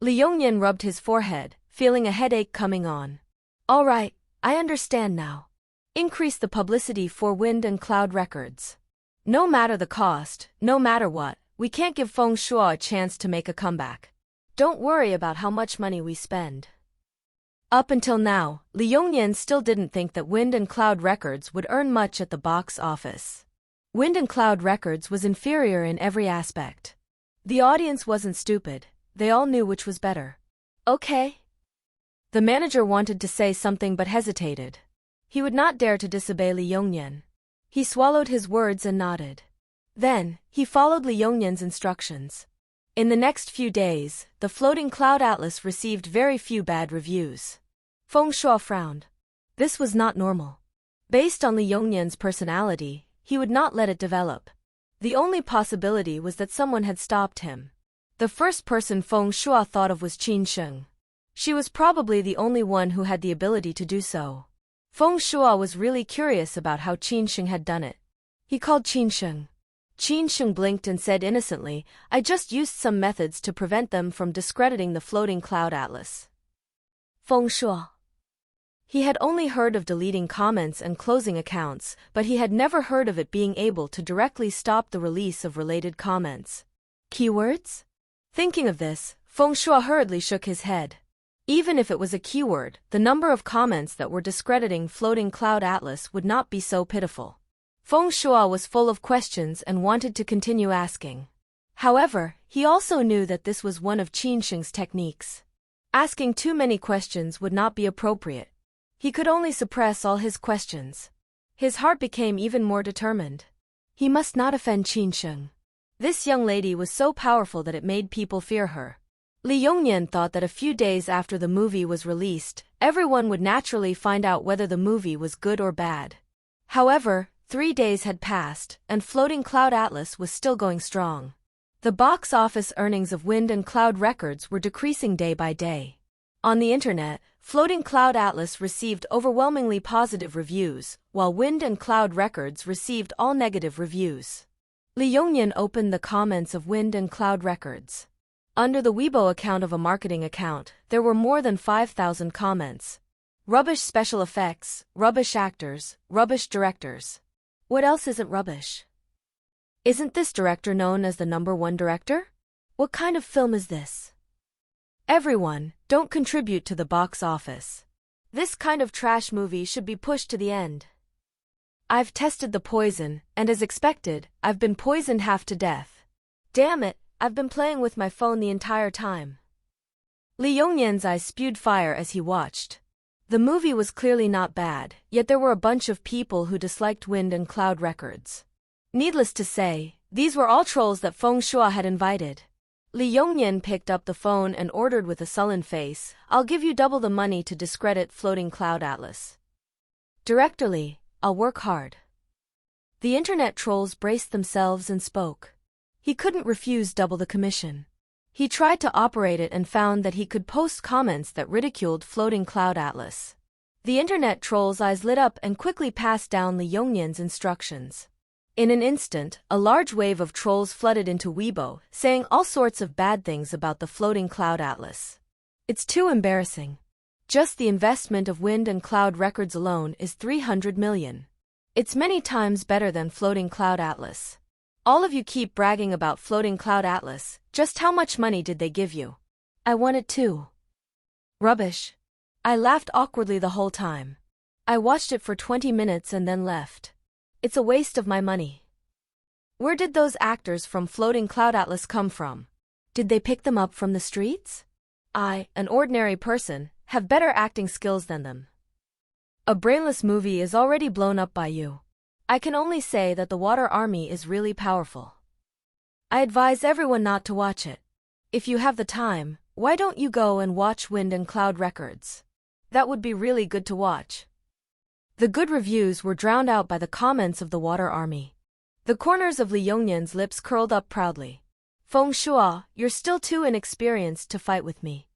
Li Yongnian rubbed his forehead, feeling a headache coming on. All right, I understand now. Increase the publicity for Wind and Cloud Records. No matter the cost, no matter what, we can't give Feng Shuo a chance to make a comeback. Don't worry about how much money we spend. Up until now, Li Yongnian still didn't think that Wind and Cloud Records would earn much at the box office. Wind and Cloud Records was inferior in every aspect. The audience wasn't stupid, they all knew which was better. Okay. The manager wanted to say something but hesitated. He would not dare to disobey Li Yongnian. He swallowed his words and nodded. Then, he followed Li Yongnian's instructions. In the next few days, the Floating Cloud Atlas received very few bad reviews. Feng Shuo frowned. This was not normal. Based on Li Yongnian's personality, he would not let it develop. The only possibility was that someone had stopped him. The first person Feng Shuo thought of was Qin Sheng. She was probably the only one who had the ability to do so. Feng Shuo was really curious about how Qin Sheng had done it. He called Qin Sheng. Qin Sheng blinked and said innocently, I just used some methods to prevent them from discrediting the Floating Cloud Atlas. Feng Shuo. He had only heard of deleting comments and closing accounts, but he had never heard of it being able to directly stop the release of related comments. Keywords? Thinking of this, Feng Shuo hurriedly shook his head. Even if it was a keyword, the number of comments that were discrediting Floating Cloud Atlas would not be so pitiful. Feng Shuo was full of questions and wanted to continue asking. However, he also knew that this was one of Qin Sheng's techniques. Asking too many questions would not be appropriate. He could only suppress all his questions. His heart became even more determined. He must not offend Qin Sheng. This young lady was so powerful that it made people fear her. Li Yongnian thought that a few days after the movie was released, everyone would naturally find out whether the movie was good or bad. However, 3 days had passed, and Floating Cloud Atlas was still going strong. The box office earnings of Wind and Cloud Records were decreasing day by day. On the internet, Floating Cloud Atlas received overwhelmingly positive reviews, while Wind and Cloud Records received all negative reviews. Li Yongnian opened the comments of Wind and Cloud Records. Under the Weibo account of a marketing account, there were more than 5,000 comments. Rubbish special effects, rubbish actors, rubbish directors. What else isn't rubbish? Isn't this director known as the #1 director? What kind of film is this? Everyone, don't contribute to the box office. This kind of trash movie should be pushed to the end. I've tested the poison, and as expected, I've been poisoned half to death. Damn it, I've been playing with my phone the entire time. Li Yongnian's eyes spewed fire as he watched. The movie was clearly not bad, yet there were a bunch of people who disliked Wind and Cloud Records. Needless to say, these were all trolls that Feng Shuo had invited. Li Yongnian picked up the phone and ordered with a sullen face, I'll give you double the money to discredit Floating Cloud Atlas. Directly, I'll work hard. The internet trolls braced themselves and spoke. He couldn't refuse double the commission. He tried to operate it and found that he could post comments that ridiculed Floating Cloud Atlas. The internet trolls' eyes lit up and quickly passed down Li Yongnian's instructions. In an instant, a large wave of trolls flooded into Weibo, saying all sorts of bad things about the Floating Cloud Atlas. It's too embarrassing. Just the investment of Wind and Cloud Records alone is 300 million. It's many times better than Floating Cloud Atlas. All of you keep bragging about Floating Cloud Atlas, just how much money did they give you? I want it too. Rubbish. I laughed awkwardly the whole time. I watched it for 20 minutes and then left. It's a waste of my money. Where did those actors from Floating Cloud Atlas come from? Did they pick them up from the streets? I, an ordinary person, have better acting skills than them. A brainless movie is already blown up by you. I can only say that the Water Army is really powerful. I advise everyone not to watch it. If you have the time, why don't you go and watch Wind and Cloud Records? That would be really good to watch. The good reviews were drowned out by the comments of the Water Army. The corners of Li Yongnian's lips curled up proudly. Feng Shuo, you're still too inexperienced to fight with me.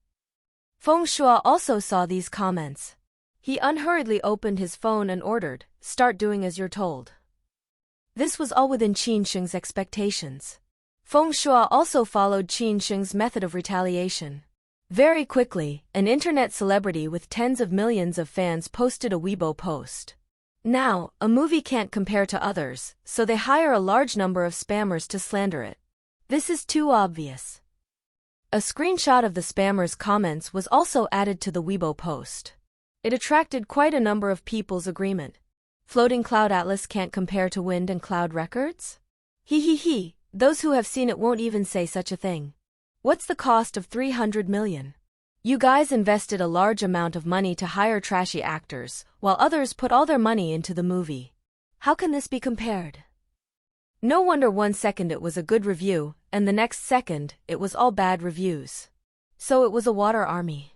Feng Shuo also saw these comments. He unhurriedly opened his phone and ordered, start doing as you're told. This was all within Qin Sheng's expectations. Feng Shuo also followed Qin Sheng's method of retaliation. Very quickly, an internet celebrity with tens of millions of fans posted a Weibo post. Now, a movie can't compare to others, so they hire a large number of spammers to slander it. This is too obvious. A screenshot of the spammers' comments was also added to the Weibo post. It attracted quite a number of people's agreement. Floating Cloud Atlas can't compare to Wind and Cloud Records? He, those who have seen it won't even say such a thing. What's the cost of 300 million? You guys invested a large amount of money to hire trashy actors, while others put all their money into the movie. How can this be compared? No wonder 1 second it was a good review, and the next second, it was all bad reviews. So it was a water army.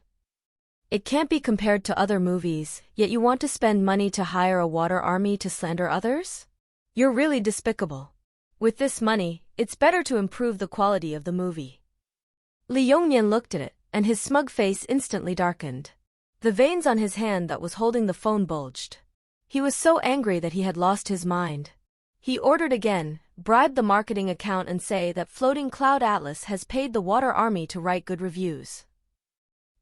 It can't be compared to other movies, yet you want to spend money to hire a water army to slander others? You're really despicable. With this money, it's better to improve the quality of the movie. Li Yongnian looked at it, and his smug face instantly darkened. The veins on his hand that was holding the phone bulged. He was so angry that he had lost his mind. He ordered again, bribe the marketing account and say that Floating Cloud Atlas has paid the water army to write good reviews.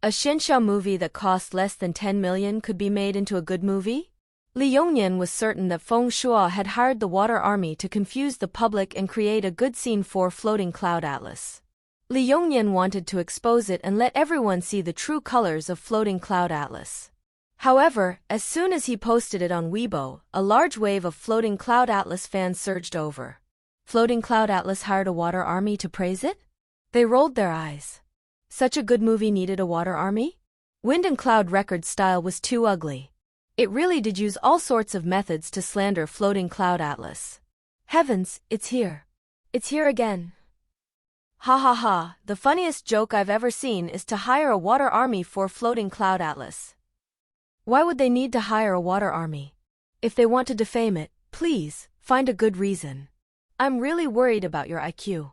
A Qin Sheng movie that cost less than 10 million could be made into a good movie? Li Yongnian was certain that Feng Shuo had hired the water army to confuse the public and create a good scene for Floating Cloud Atlas. Li Yongnian wanted to expose it and let everyone see the true colors of Floating Cloud Atlas. However, as soon as he posted it on Weibo, a large wave of Floating Cloud Atlas fans surged over. Floating Cloud Atlas hired a water army to praise it? They rolled their eyes. Such a good movie needed a water army? Wind and Cloud Records' style was too ugly. It really did use all sorts of methods to slander Floating Cloud Atlas. Heavens, it's here. It's here again. Ha, the funniest joke I've ever seen is to hire a water army for Floating Cloud Atlas. Why would they need to hire a water army? If they want to defame it, please, find a good reason. I'm really worried about your IQ.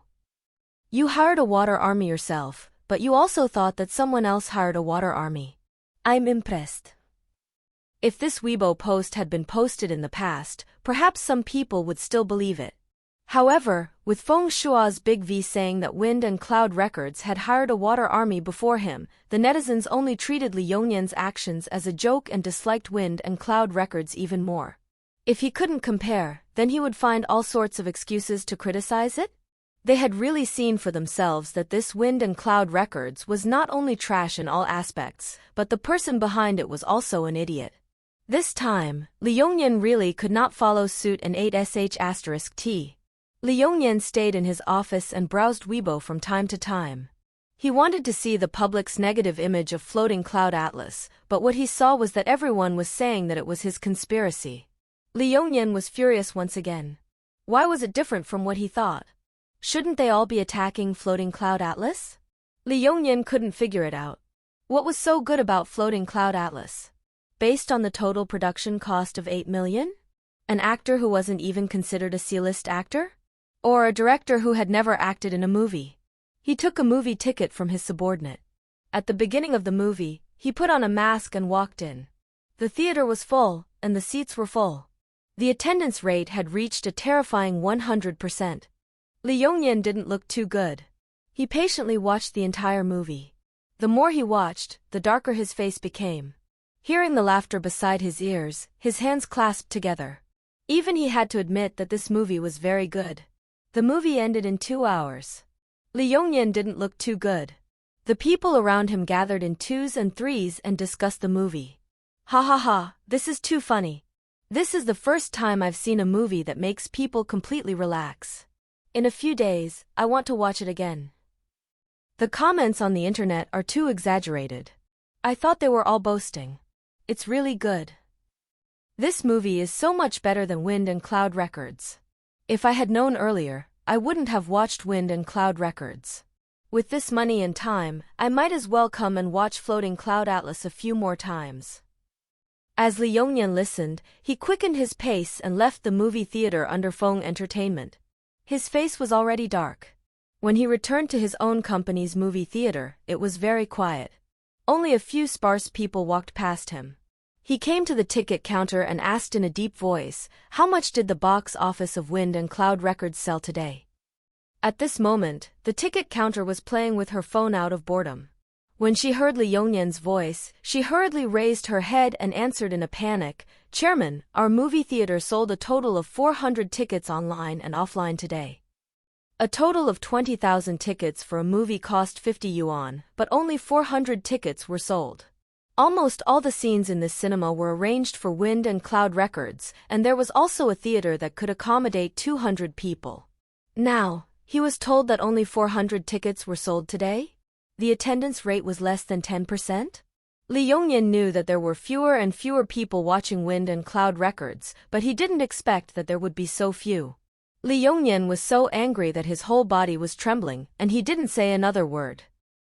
You hired a water army yourself, but you also thought that someone else hired a water army. I'm impressed. If this Weibo post had been posted in the past, perhaps some people would still believe it. However, with Feng Shuo's Big V saying that Wind and Cloud Records had hired a water army before him, the netizens only treated Li Yongnian's actions as a joke and disliked Wind and Cloud Records even more. If he couldn't compare, then he would find all sorts of excuses to criticize it? They had really seen for themselves that this Wind and Cloud Records was not only trash in all aspects, but the person behind it was also an idiot. This time, Li Yongnian really could not follow suit and ate sh*t. Li Yongnian stayed in his office and browsed Weibo from time to time. He wanted to see the public's negative image of Floating Cloud Atlas, but what he saw was that everyone was saying that it was his conspiracy. Li Yongnian was furious once again. Why was it different from what he thought? Shouldn't they all be attacking Floating Cloud Atlas? Li Yongnian couldn't figure it out. What was so good about Floating Cloud Atlas? Based on the total production cost of 8 million? An actor who wasn't even considered a C-list actor? Or a director who had never acted in a movie? He took a movie ticket from his subordinate. At the beginning of the movie, he put on a mask and walked in. The theater was full, and the seats were full. The attendance rate had reached a terrifying 100%. Li Yongnian didn't look too good. He patiently watched the entire movie. The more he watched, the darker his face became. Hearing the laughter beside his ears, his hands clasped together. Even he had to admit that this movie was very good. The movie ended in 2 hours. Li Yongnian didn't look too good. The people around him gathered in 2s and 3s and discussed the movie. Ha, this is too funny. This is the first time I've seen a movie that makes people completely relax. In a few days, I want to watch it again. The comments on the internet are too exaggerated. I thought they were all boasting. It's really good. This movie is so much better than Wind and Cloud Records. If I had known earlier, I wouldn't have watched Wind and Cloud Records. With this money and time, I might as well come and watch Floating Cloud Atlas a few more times. As Li Yongnian listened, he quickened his pace and left the movie theater under Feng Entertainment. His face was already dark. When he returned to his own company's movie theater, it was very quiet. Only a few sparse people walked past him. He came to the ticket counter and asked in a deep voice, "How much did the box office of Wind and Cloud Records sell today?" At this moment, the ticket counter was playing with her phone out of boredom. When she heard Li Yongyan's voice, she hurriedly raised her head and answered in a panic, "Chairman, our movie theater sold a total of 400 tickets online and offline today. A total of 20,000 tickets for a movie cost 50 yuan, but only 400 tickets were sold. Almost all the scenes in this cinema were arranged for Wind and Cloud Records, and there was also a theater that could accommodate 200 people. Now, he was told that only 400 tickets were sold today? The attendance rate was less than 10%? Li Yongyan knew that there were fewer and fewer people watching Wind and Cloud Records, but he didn't expect that there would be so few. Li Yongyan was so angry that his whole body was trembling, and he didn't say another word.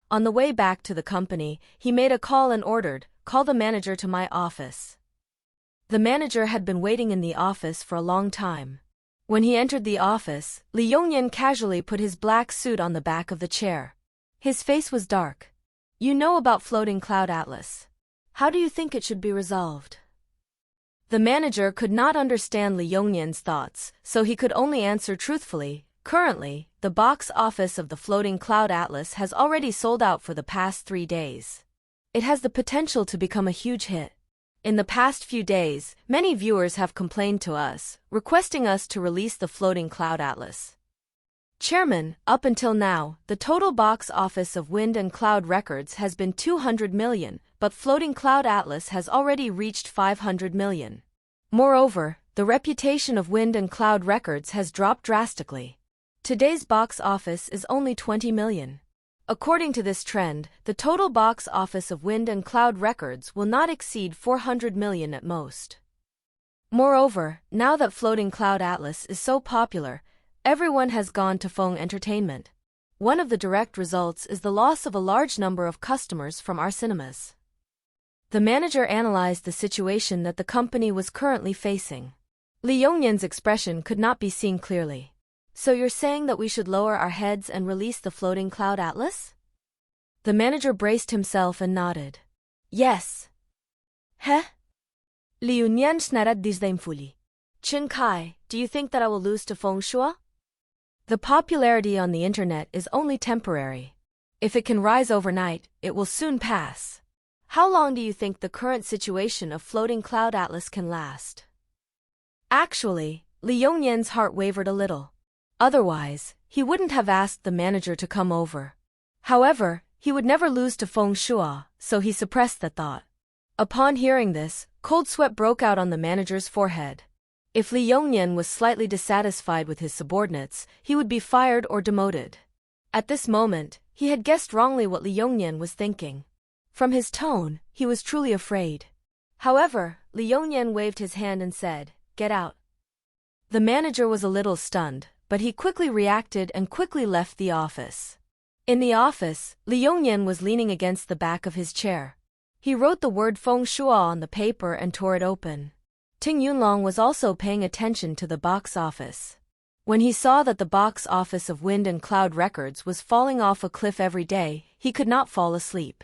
On the way back to the company, he made a call and ordered, "Call the manager to my office." The manager had been waiting in the office for a long time. When he entered the office, Li Yongyan casually put his black suit on the back of the chair. His face was dark. "You know about Floating Cloud Atlas. How do you think it should be resolved?" The manager could not understand Li Yongyan's thoughts, so he could only answer truthfully, "Currently, the box office of the Floating Cloud Atlas has already sold out for the past 3 days. It has the potential to become a huge hit. In the past few days, many viewers have complained to us, requesting us to release the Floating Cloud Atlas. Chairman, up until now, the total box office of Wind and Cloud Records has been 200 million, but Floating Cloud Atlas has already reached 500 million. Moreover, the reputation of Wind and Cloud Records has dropped drastically. Today's box office is only 20 million. According to this trend, the total box office of Wind and Cloud Records will not exceed 400 million at most. Moreover, now that Floating Cloud Atlas is so popular, everyone has gone to Feng Entertainment. One of the direct results is the loss of a large number of customers from our cinemas." The manager analyzed the situation that the company was currently facing. Li Yongyan's expression could not be seen clearly. "So you're saying that we should lower our heads and release the Floating Cloud Atlas?" The manager braced himself and nodded. "Yes." "Heh?" Li Yongyan snarad disdainfully. "Qin Kai, do you think that I will lose to Feng Shuo? The popularity on the internet is only temporary. If it can rise overnight, it will soon pass. How long do you think the current situation of Floating Cloud Atlas can last?" Actually, Li Yongyan's heart wavered a little. Otherwise, he wouldn't have asked the manager to come over. However, he would never lose to Feng Shuo, so he suppressed that thought. Upon hearing this, cold sweat broke out on the manager's forehead. If Li Yongyan was slightly dissatisfied with his subordinates, he would be fired or demoted. At this moment, he had guessed wrongly what Li Yongyan was thinking. From his tone, he was truly afraid. However, Li Yongyan waved his hand and said, "Get out." The manager was a little stunned, but he quickly reacted and quickly left the office. In the office, Li Yongyan was leaning against the back of his chair. He wrote the word Feng Shuo on the paper and tore it open. Ting Yunlong was also paying attention to the box office. When he saw that the box office of Wind and Cloud Records was falling off a cliff every day, he could not fall asleep.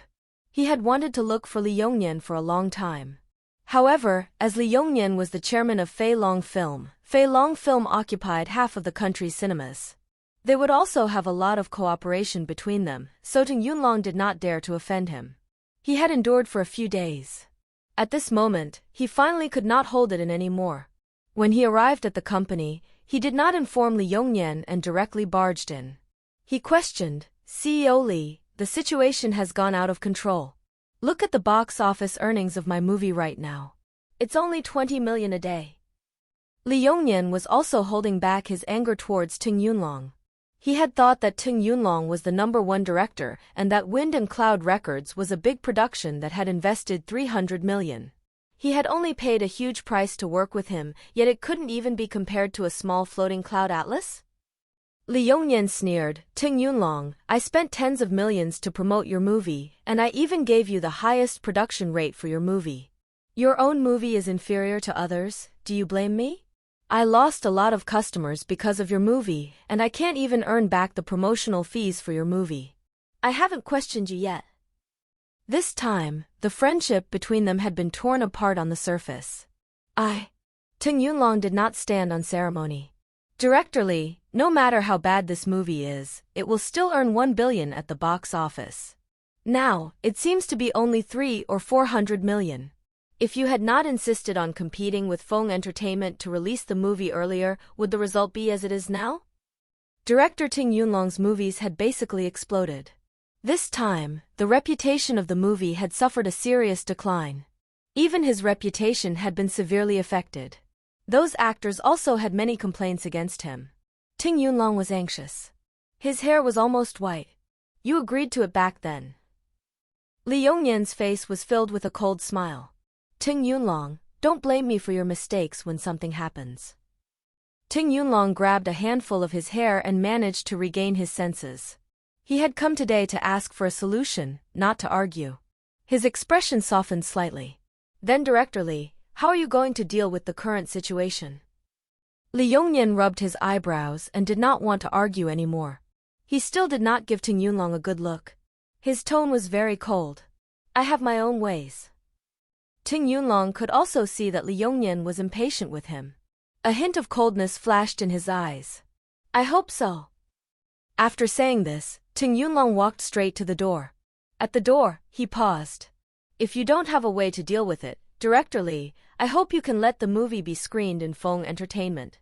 He had wanted to look for Li Yongyan for a long time. However, as Li Yongyan was the chairman of Fei Long Film occupied half of the country's cinemas. They would also have a lot of cooperation between them, so Ting Yunlong did not dare to offend him. He had endured for a few days. At this moment, he finally could not hold it in any more. When he arrived at the company, he did not inform Li Yongyan and directly barged in. He questioned, "CEO Li, the situation has gone out of control. Look at the box office earnings of my movie right now. It's only 20 million a day." Li Yongyan was also holding back his anger towards Ting Yunlong. He had thought that Ting Yunlong was the #1 director and that Wind and Cloud Records was a big production that had invested 300 million. He had only paid a huge price to work with him, yet it couldn't even be compared to a small Floating Cloud Atlas? Li Yongyan sneered, "Ting Yunlong, I spent tens of millions to promote your movie, and I even gave you the highest production rate for your movie. Your own movie is inferior to others, do you blame me? I lost a lot of customers because of your movie, and I can't even earn back the promotional fees for your movie. I haven't questioned you yet." This time, the friendship between them had been torn apart on the surface. Ting Yunlong did not stand on ceremony. "Director Li, no matter how bad this movie is, it will still earn 1 billion at the box office. Now, it seems to be only 300 or 400 million. If you had not insisted on competing with Fong Entertainment to release the movie earlier, would the result be as it is now? Director Ting Yunlong's movies had basically exploded. This time, the reputation of the movie had suffered a serious decline. Even his reputation had been severely affected. Those actors also had many complaints against him. Ting Yunlong was anxious. His hair was almost white. You agreed to it back then. Li Yongnian's face was filled with a cold smile. Ting Yunlong, don't blame me for your mistakes when something happens. Ting Yunlong grabbed a handful of his hair and managed to regain his senses. He had come today to ask for a solution, not to argue. His expression softened slightly. Then Director Li, how are you going to deal with the current situation? Li Yongnian rubbed his eyebrows and did not want to argue anymore. He still did not give Ting Yunlong a good look. His tone was very cold. I have my own ways. Ting Yunlong could also see that Li Yongnian was impatient with him. A hint of coldness flashed in his eyes. I hope so. After saying this, Ting Yunlong walked straight to the door. At the door, he paused. If you don't have a way to deal with it, Director Li, I hope you can let the movie be screened in Fong Entertainment.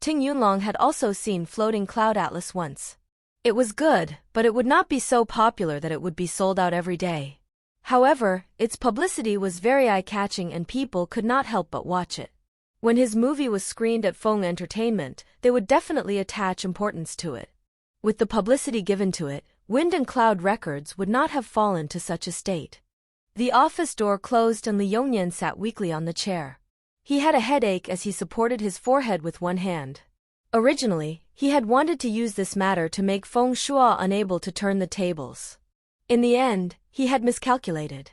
Ting Yunlong had also seen Floating Cloud Atlas once. It was good, but it would not be so popular that it would be sold out every day. However, its publicity was very eye-catching and people could not help but watch it. When his movie was screened at Fong Entertainment, they would definitely attach importance to it. With the publicity given to it, Wind and Cloud Records would not have fallen to such a state. The office door closed and Li Yongnian sat weakly on the chair. He had a headache as he supported his forehead with one hand. Originally, he had wanted to use this matter to make Feng Shuo unable to turn the tables. In the end, he had miscalculated.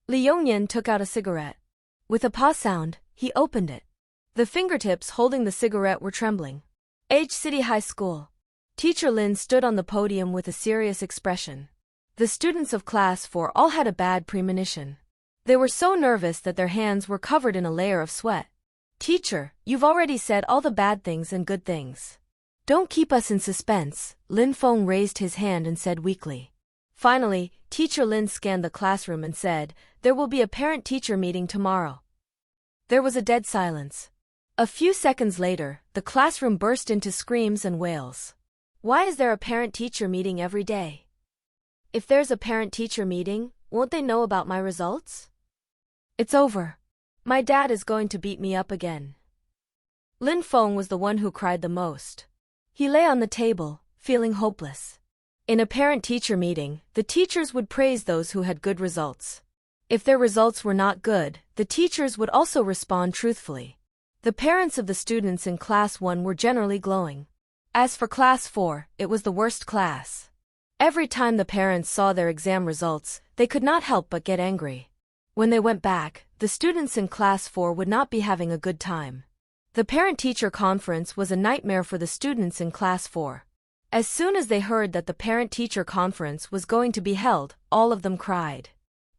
Li Yongnian took out a cigarette. With a paw sound, he opened it. The fingertips holding the cigarette were trembling. H City High School. Teacher Lin stood on the podium with a serious expression. The students of Class 4 all had a bad premonition. They were so nervous that their hands were covered in a layer of sweat. Teacher, you've already said all the bad things and good things. Don't keep us in suspense, Lin Feng raised his hand and said weakly. Finally, Teacher Lin scanned the classroom and said, there will be a parent-teacher meeting tomorrow. There was a dead silence. A few seconds later, the classroom burst into screams and wails. Why is there a parent-teacher meeting every day? If there's a parent-teacher meeting, won't they know about my results? It's over. My dad is going to beat me up again. Lin Feng was the one who cried the most. He lay on the table, feeling hopeless. In a parent-teacher meeting, the teachers would praise those who had good results. If their results were not good, the teachers would also respond truthfully. The parents of the students in Class 1 were generally glowing. As for Class 4, it was the worst class. Every time the parents saw their exam results, they could not help but get angry. When they went back, the students in Class 4 would not be having a good time. The parent-teacher conference was a nightmare for the students in Class 4. As soon as they heard that the parent-teacher conference was going to be held, all of them cried.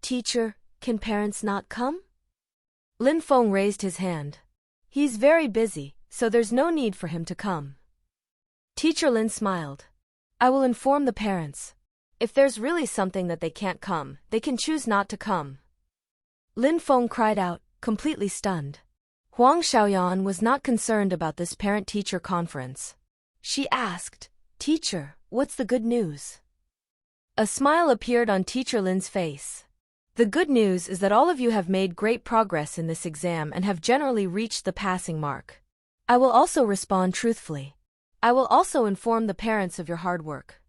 Teacher, can parents not come? Lin Feng raised his hand. He's very busy, so there's no need for him to come. Teacher Lin smiled. I will inform the parents. If there's really something that they can't come, they can choose not to come. Lin Feng cried out, completely stunned. Huang Xiaoyan was not concerned about this parent-teacher conference. She asked, Teacher, what's the good news? A smile appeared on Teacher Lin's face. The good news is that all of you have made great progress in this exam and have generally reached the passing mark. I will also respond truthfully. I will also inform the parents of your hard work.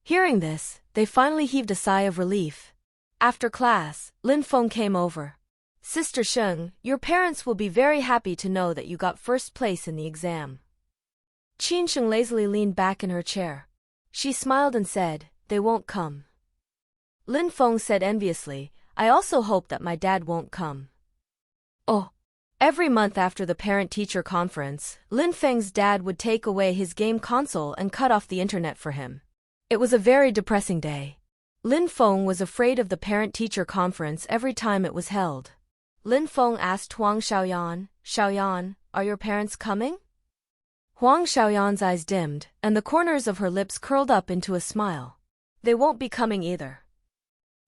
Hearing this, they finally heaved a sigh of relief. After class, Lin Feng came over. Sister Sheng, your parents will be very happy to know that you got first place in the exam. Qin Sheng lazily leaned back in her chair. She smiled and said, they won't come. Lin Feng said enviously, I also hope that my dad won't come. Oh. Every month after the parent-teacher conference, Lin Feng's dad would take away his game console and cut off the internet for him. It was a very depressing day. Lin Feng was afraid of the parent-teacher conference every time it was held. Lin Feng asked Huang Xiaoyan, Xiaoyan, are your parents coming? Huang Xiaoyan's eyes dimmed, and the corners of her lips curled up into a smile. They won't be coming either.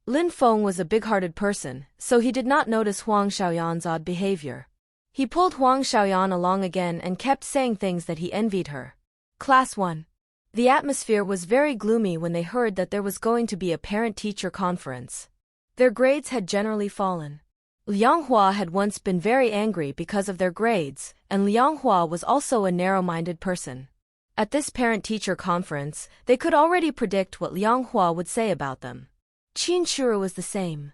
Lin Feng was a big-hearted person, so he did not notice Huang Xiaoyan's odd behavior. He pulled Huang Xiaoyan along again and kept saying things that he envied her. Class 1. The atmosphere was very gloomy when they heard that there was going to be a parent-teacher conference. Their grades had generally fallen. Liang Hua had once been very angry because of their grades, and Liang Hua was also a narrow-minded person. At this parent-teacher conference, they could already predict what Liang Hua would say about them. Qin Sheng was the same.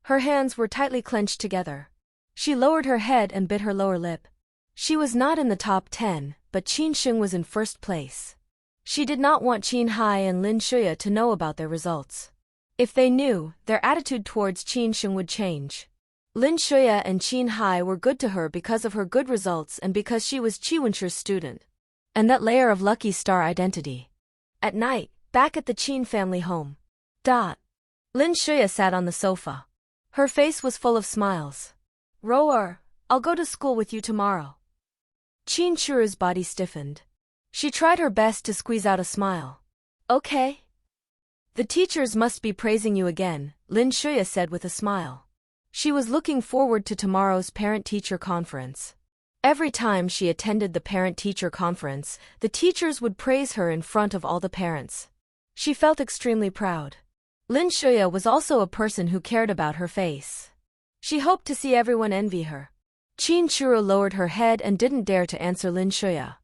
Her hands were tightly clenched together. She lowered her head and bit her lower lip. She was not in the top 10, but Qin Sheng was in first place. She did not want Qin Hai and Lin Shuya to know about their results. If they knew, their attitude towards Qin Sheng would change. Lin Shuya and Qin Hai were good to her because of her good results and because she was Qi Wenchu's student. And that layer of lucky star identity. At night, back at the Qin family home. Lin Shuya sat on the sofa. Her face was full of smiles. Roar, I'll go to school with you tomorrow. Qin Shuru's body stiffened. She tried her best to squeeze out a smile. Okay. The teachers must be praising you again, Lin Shuya said with a smile. She was looking forward to tomorrow's parent-teacher conference. Every time she attended the parent-teacher conference, the teachers would praise her in front of all the parents. She felt extremely proud. Lin Shuya was also a person who cared about her face. She hoped to see everyone envy her. Qin Sheng lowered her head and didn't dare to answer Lin Shuya.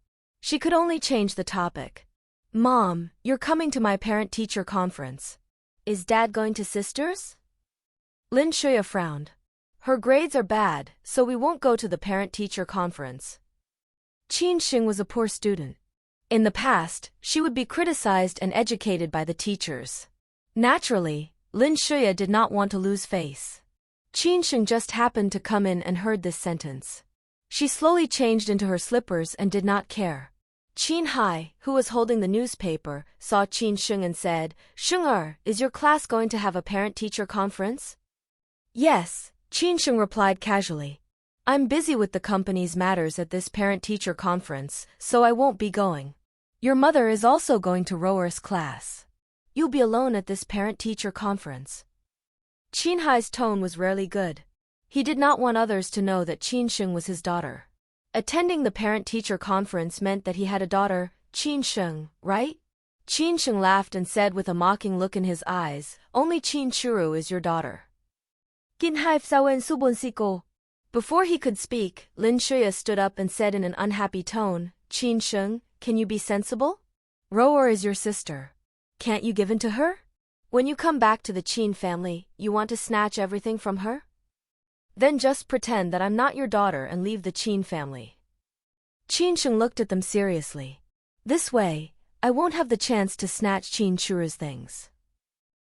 She could only change the topic. Mom, you're coming to my parent-teacher conference. Is Dad going to sisters? Lin Shuya frowned. Her grades are bad, so we won't go to the parent-teacher conference. Qin Sheng was a poor student. In the past, she would be criticized and educated by the teachers. Naturally, Lin Shuya did not want to lose face. Qin Sheng just happened to come in and heard this sentence. She slowly changed into her slippers and did not care. Qin Hai, who was holding the newspaper, saw Qin Sheng and said, Sheng, is your class going to have a parent-teacher conference? Yes, Qin Sheng replied casually. I'm busy with the company's matters at this parent-teacher conference, so I won't be going. Your mother is also going to Roar's class. You'll be alone at this parent-teacher conference. Qin Hai's tone was rarely good. He did not want others to know that Qin Sheng was his daughter. Attending the parent-teacher conference meant that he had a daughter, Qin Sheng, right? Qin Sheng laughed and said with a mocking look in his eyes, only Qin Shuru is your daughter. Before he could speak, Lin Shuya stood up and said in an unhappy tone, Qin Sheng, can you be sensible? Roar is your sister. Can't you give in to her? When you come back to the Qin family, you want to snatch everything from her? Then just pretend that I'm not your daughter and leave the Qin family. Qin Sheng looked at them seriously. This way, I won't have the chance to snatch Qin Shuru's things.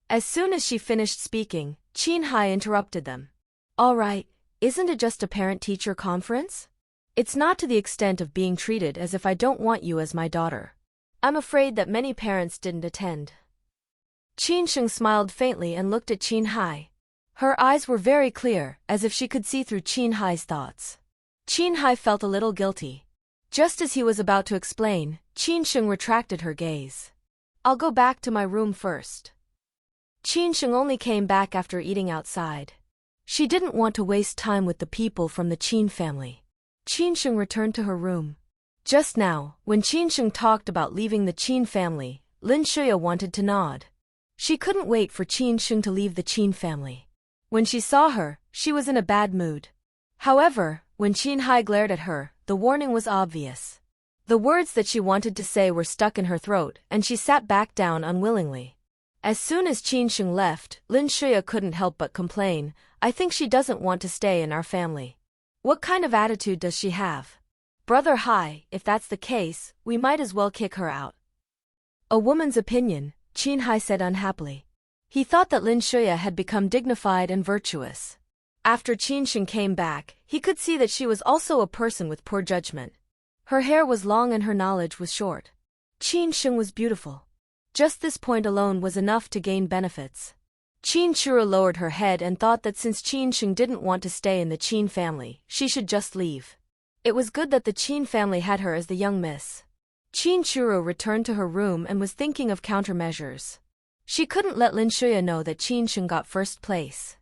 As soon as she finished speaking, Qin Hai interrupted them. All right, isn't it just a parent-teacher conference? It's not to the extent of being treated as if I don't want you as my daughter. I'm afraid that many parents didn't attend. Qin Sheng smiled faintly and looked at Qin Hai. Her eyes were very clear, as if she could see through Qin Hai's thoughts. Qin Hai felt a little guilty. Just as he was about to explain, Qin Sheng retracted her gaze. I'll go back to my room first. Qin Sheng only came back after eating outside. She didn't want to waste time with the people from the Qin family. Qin Sheng returned to her room. Just now, when Qin Sheng talked about leaving the Qin family, Lin Shuya wanted to nod. She couldn't wait for Qin Sheng to leave the Qin family. When she saw her, she was in a bad mood. However, when Qin Hai glared at her, the warning was obvious. The words that she wanted to say were stuck in her throat, and she sat back down unwillingly. As soon as Qin Sheng left, Lin Shuya couldn't help but complain, I think she doesn't want to stay in our family. What kind of attitude does she have? Brother Hai, if that's the case, we might as well kick her out. A woman's opinion, Qin Hai said unhappily. He thought that Lin Shuya had become dignified and virtuous. After Qin Sheng came back, he could see that she was also a person with poor judgment. Her hair was long and her knowledge was short. Qin Sheng was beautiful. Just this point alone was enough to gain benefits. Qin Shuru lowered her head and thought that since Qin Sheng didn't want to stay in the Qin family, she should just leave. It was good that the Qin family had her as the young miss. Qin Shuru returned to her room and was thinking of countermeasures. She couldn't let Lin Shuya know that Qin Sheng got first place.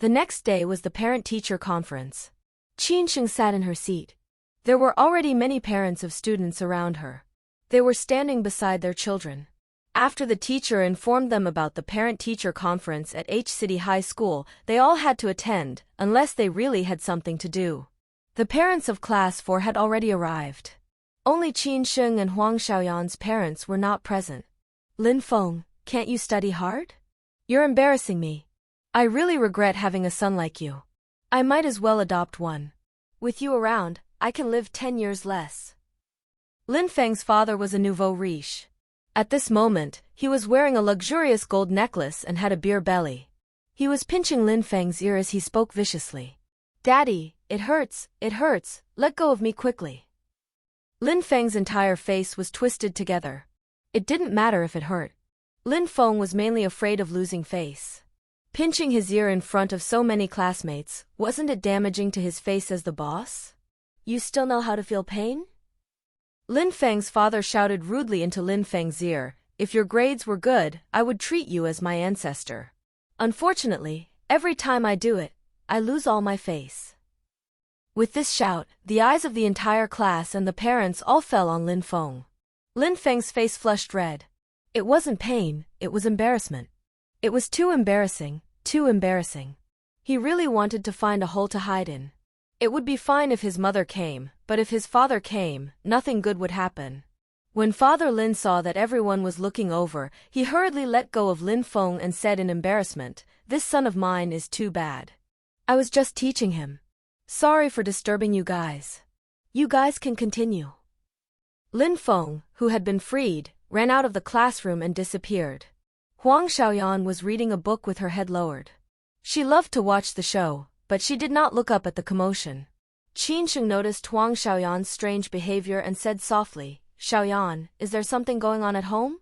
The next day was the parent-teacher conference. Qin Sheng sat in her seat. There were already many parents of students around her. They were standing beside their children. After the teacher informed them about the parent-teacher conference at H City High School, they all had to attend, unless they really had something to do. The parents of Class 4 had already arrived. Only Qin Sheng and Huang Xiaoyan's parents were not present. Lin Feng, can't you study hard? You're embarrassing me. I really regret having a son like you. I might as well adopt one. With you around, I can live 10 years less. Lin Feng's father was a nouveau riche. At this moment, he was wearing a luxurious gold necklace and had a beer belly. He was pinching Lin Feng's ear as he spoke viciously. Daddy, it hurts, let go of me quickly. Lin Feng's entire face was twisted together. It didn't matter if it hurt. Lin Feng was mainly afraid of losing face. Pinching his ear in front of so many classmates, wasn't it damaging to his face as the boss? You still know how to feel pain? Lin Feng's father shouted rudely into Lin Feng's ear, if your grades were good, I would treat you as my ancestor. Unfortunately, every time I do it, I lose all my face. With this shout, the eyes of the entire class and the parents all fell on Lin Feng. Lin Feng's face flushed red. It wasn't pain, it was embarrassment. It was too embarrassing, too embarrassing. He really wanted to find a hole to hide in. It would be fine if his mother came, but if his father came, nothing good would happen. When Father Lin saw that everyone was looking over, he hurriedly let go of Lin Feng and said in embarrassment, this son of mine is too bad. I was just teaching him. Sorry for disturbing you guys. You guys can continue. Lin Feng, who had been freed, ran out of the classroom and disappeared. Huang Xiaoyan was reading a book with her head lowered. She loved to watch the show, but she did not look up at the commotion. Qin Sheng noticed Huang Xiaoyan's strange behavior and said softly, Xiaoyan, is there something going on at home?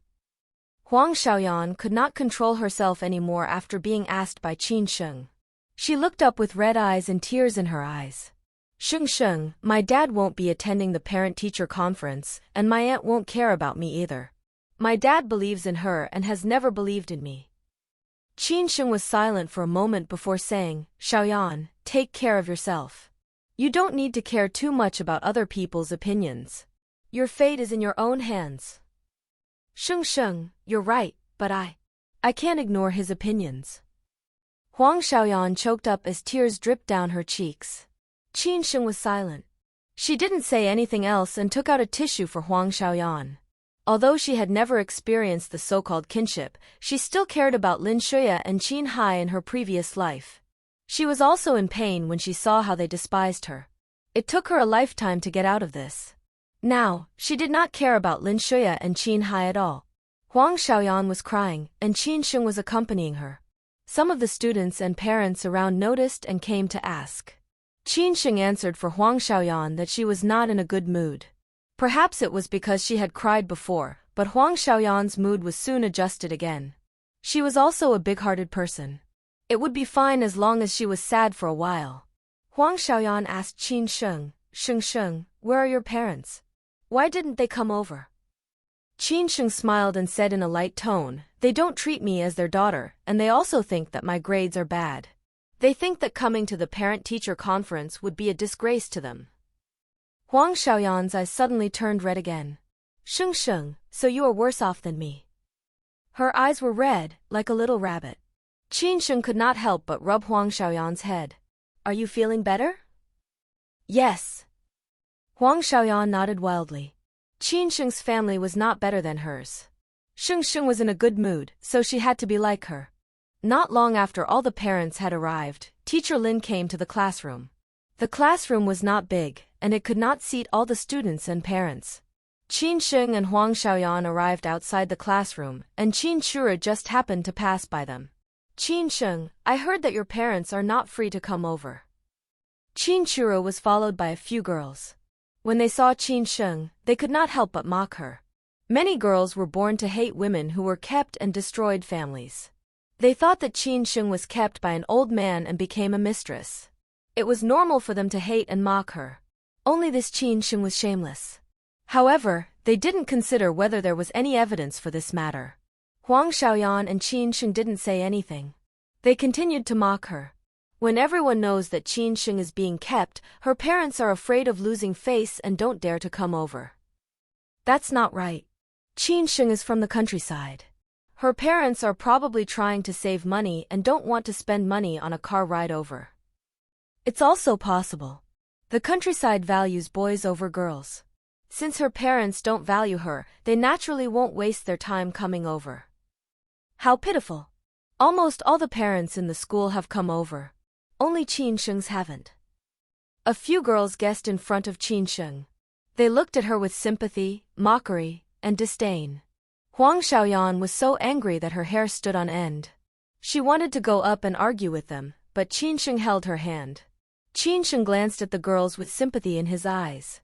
Huang Xiaoyan could not control herself anymore after being asked by Qin Sheng. She looked up with red eyes and tears in her eyes. Sheng, my dad won't be attending the parent-teacher conference, and my aunt won't care about me either. My dad believes in her and has never believed in me. Qin Sheng was silent for a moment before saying, Xiaoyan, take care of yourself. You don't need to care too much about other people's opinions. Your fate is in your own hands. Sheng, you're right, but I can't ignore his opinions. Huang Xiaoyan choked up as tears dripped down her cheeks. Qin Sheng was silent. She didn't say anything else and took out a tissue for Huang Xiaoyan. Although she had never experienced the so-called kinship, she still cared about Lin Shuya and Qin Hai in her previous life. She was also in pain when she saw how they despised her. It took her a lifetime to get out of this. Now, she did not care about Lin Shuya and Qin Hai at all. Huang Xiaoyan was crying, and Qin Sheng was accompanying her. Some of the students and parents around noticed and came to ask. Qin Sheng answered for Huang Xiaoyan that she was not in a good mood. Perhaps it was because she had cried before, but Huang Xiaoyan's mood was soon adjusted again. She was also a big-hearted person. It would be fine as long as she was sad for a while. Huang Xiaoyan asked Qin Sheng, Sheng, where are your parents? Why didn't they come over? Qin Sheng smiled and said in a light tone, they don't treat me as their daughter, and they also think that my grades are bad. They think that coming to the parent-teacher conference would be a disgrace to them. Huang Xiaoyan's eyes suddenly turned red again. Sheng, so you are worse off than me. Her eyes were red, like a little rabbit. Qin Sheng could not help but rub Huang Xiaoyan's head. Are you feeling better? Yes. Huang Xiaoyan nodded wildly. Qin Sheng's family was not better than hers. Sheng was in a good mood, so she had to be like her. Not long after all the parents had arrived, Teacher Lin came to the classroom. The classroom was not big, and it could not seat all the students and parents. Qin Sheng and Huang Xiaoyan arrived outside the classroom, and Qin Shura just happened to pass by them. Qin Sheng, I heard that your parents are not free to come over. Qin Shura was followed by a few girls. When they saw Qin Sheng, they could not help but mock her. Many girls were born to hate women who were kept and destroyed families. They thought that Qin Sheng was kept by an old man and became a mistress. It was normal for them to hate and mock her. Only this Qin Sheng was shameless. However, they didn't consider whether there was any evidence for this matter. Huang Xiaoyan and Qin Sheng didn't say anything. They continued to mock her. When everyone knows that Qin Sheng is being kept, her parents are afraid of losing face and don't dare to come over. That's not right. Qin Sheng is from the countryside. Her parents are probably trying to save money and don't want to spend money on a car ride over. It's also possible. The countryside values boys over girls. Since her parents don't value her, they naturally won't waste their time coming over. How pitiful. Almost all the parents in the school have come over. Only Qin Sheng's haven't. A few girls guessed in front of Qin Sheng. They looked at her with sympathy, mockery, and disdain. Huang Xiaoyan was so angry that her hair stood on end. She wanted to go up and argue with them, but Qin Sheng held her hand. Qin Sheng glanced at the girls with sympathy in his eyes.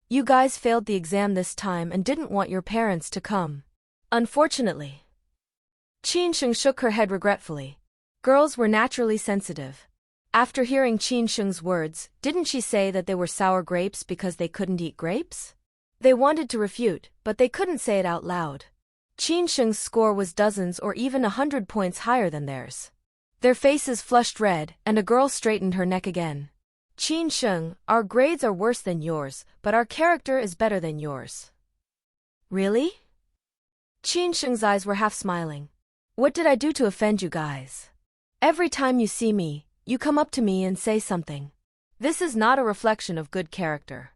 You guys failed the exam this time and didn't want your parents to come. Unfortunately. Qin Sheng shook her head regretfully. Girls were naturally sensitive. After hearing Qin Sheng's words, didn't she say that they were sour grapes because they couldn't eat grapes? They wanted to refute, but they couldn't say it out loud. Qin Sheng's score was dozens or even 100 points higher than theirs. Their faces flushed red, and a girl straightened her neck again. Qin Sheng, our grades are worse than yours, but our character is better than yours. Really? Qin Sheng's eyes were half smiling. What did I do to offend you guys? Every time you see me, you come up to me and say something. This is not a reflection of good character.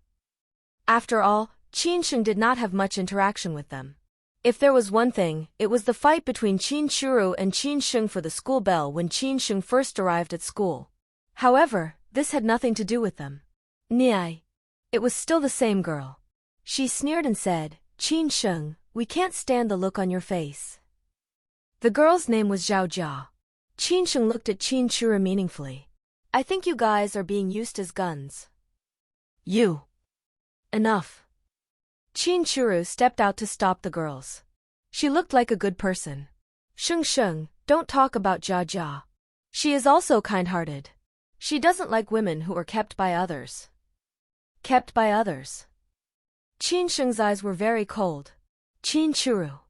After all, Qin Sheng did not have much interaction with them. If there was one thing, it was the fight between Qin Churu and Qin Sheng for the school bell when Qin Sheng first arrived at school. However, this had nothing to do with them. Niai. It was still the same girl. She sneered and said, Qin Sheng, we can't stand the look on your face. The girl's name was Zhao Jia. Qin Sheng looked at Qin Churu meaningfully. I think you guys are being used as guns. You. Enough. Qin Churu stepped out to stop the girls. She looked like a good person. Sheng, don't talk about Jia Jia. She is also kind-hearted. She doesn't like women who are kept by others. Kept by others. Qin Sheng's eyes were very cold. Qin Churu.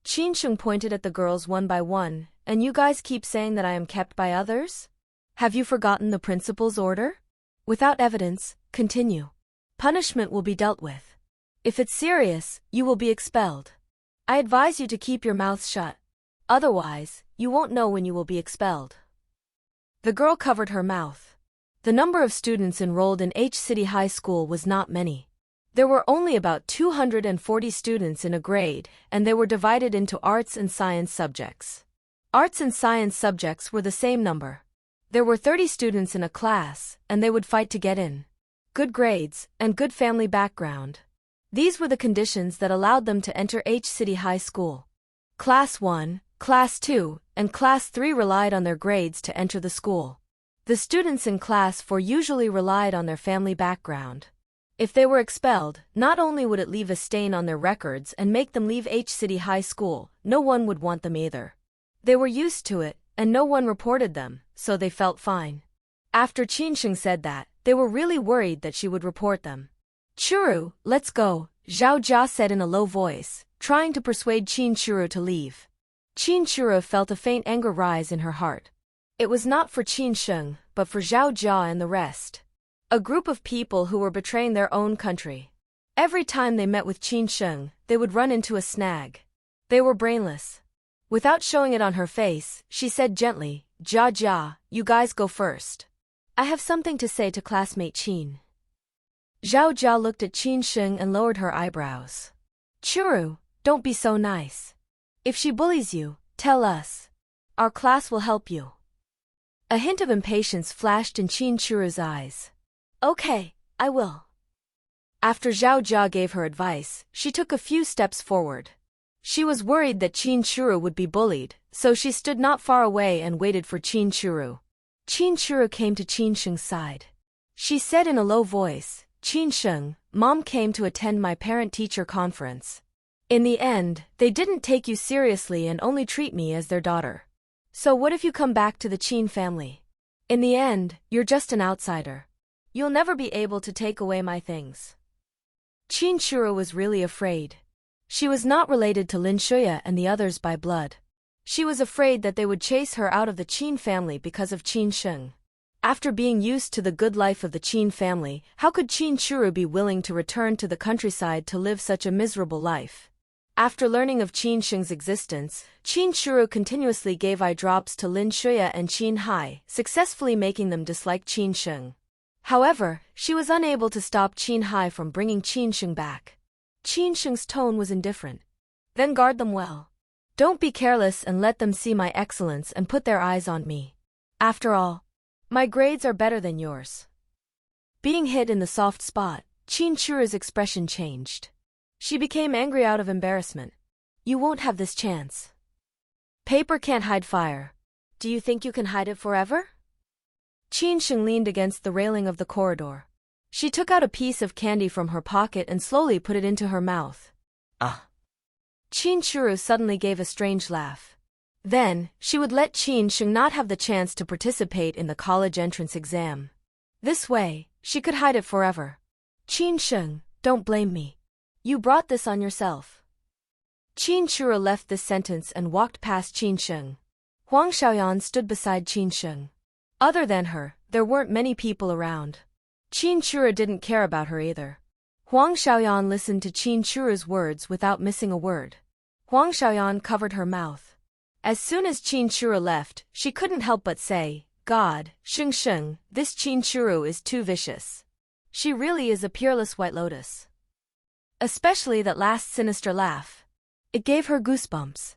Qin Sheng pointed at the girls one by one, and you guys keep saying that I am kept by others? Have you forgotten the principal's order? Without evidence, continue. Punishment will be dealt with. If it's serious, you will be expelled. I advise you to keep your mouths shut. Otherwise, you won't know when you will be expelled. The girl covered her mouth. The number of students enrolled in H City High School was not many. There were only about 240 students in a grade, and they were divided into arts and science subjects. Arts and science subjects were the same number. There were 30 students in a class, and they would fight to get in. Good grades, and good family background. These were the conditions that allowed them to enter H City High School. Class 1, Class 2, and Class 3 relied on their grades to enter the school. The students in Class 4 usually relied on their family background. If they were expelled, not only would it leave a stain on their records and make them leave H City High School, no one would want them either. They were used to it, and no one reported them, so they felt fine. After Qin Sheng said that, they were really worried that she would report them. Churu, let's go, Zhao Jia said in a low voice, trying to persuade Qin Churu to leave. Qin Churu felt a faint anger rise in her heart. It was not for Qin Sheng, but for Zhao Jia and the rest. A group of people who were betraying their own country. Every time they met with Qin Sheng, they would run into a snag. They were brainless. Without showing it on her face, she said gently, Jia Jia, you guys go first. I have something to say to classmate Qin. Zhao Jia looked at Qin Sheng and lowered her eyebrows. Churu, don't be so nice. If she bullies you, tell us. Our class will help you. A hint of impatience flashed in Qin Churu's eyes. Okay, I will. After Zhao Jia gave her advice, she took a few steps forward. She was worried that Qin Churu would be bullied, so she stood not far away and waited for Qin Churu. Qin Churu came to Qin Sheng's side. She said in a low voice, Qin Sheng, Mom came to attend my parent-teacher conference. In the end, they didn't take you seriously and only treat me as their daughter. So what if you come back to the Qin family? In the end, you're just an outsider. You'll never be able to take away my things. Qin Churu was really afraid. She was not related to Lin Shuya and the others by blood. She was afraid that they would chase her out of the Qin family because of Qin Sheng. After being used to the good life of the Qin family, how could Qin Shuru be willing to return to the countryside to live such a miserable life? After learning of Qin Sheng's existence, Qin Shuru continuously gave eye drops to Lin Shuya and Qin Hai, successfully making them dislike Qin Sheng. However, she was unable to stop Qin Hai from bringing Qin Sheng back. Qin Sheng's tone was indifferent. Then guard them well. Don't be careless and let them see my excellence and put their eyes on me. After all, my grades are better than yours. Being hit in the soft spot, Qin Shuru's expression changed. She became angry out of embarrassment. You won't have this chance. Paper can't hide fire. Do you think you can hide it forever? Qin Sheng leaned against the railing of the corridor. She took out a piece of candy from her pocket and slowly put it into her mouth. Ah! Qin Shuru suddenly gave a strange laugh. Then, she would let Qin Sheng not have the chance to participate in the college entrance exam. This way, she could hide it forever. Qin Sheng, don't blame me. You brought this on yourself. Qin Shuru left this sentence and walked past Qin Sheng. Huang Xiaoyan stood beside Qin Sheng. Other than her, there weren't many people around. Qin Shuru didn't care about her either. Huang Xiaoyan listened to Qin Shuru's words without missing a word. Huang Xiaoyan covered her mouth. As soon as Qin Shuru left, she couldn't help but say, God, Sheng Sheng, this Qin Shuru is too vicious. She really is a peerless white lotus. Especially that last sinister laugh. It gave her goosebumps.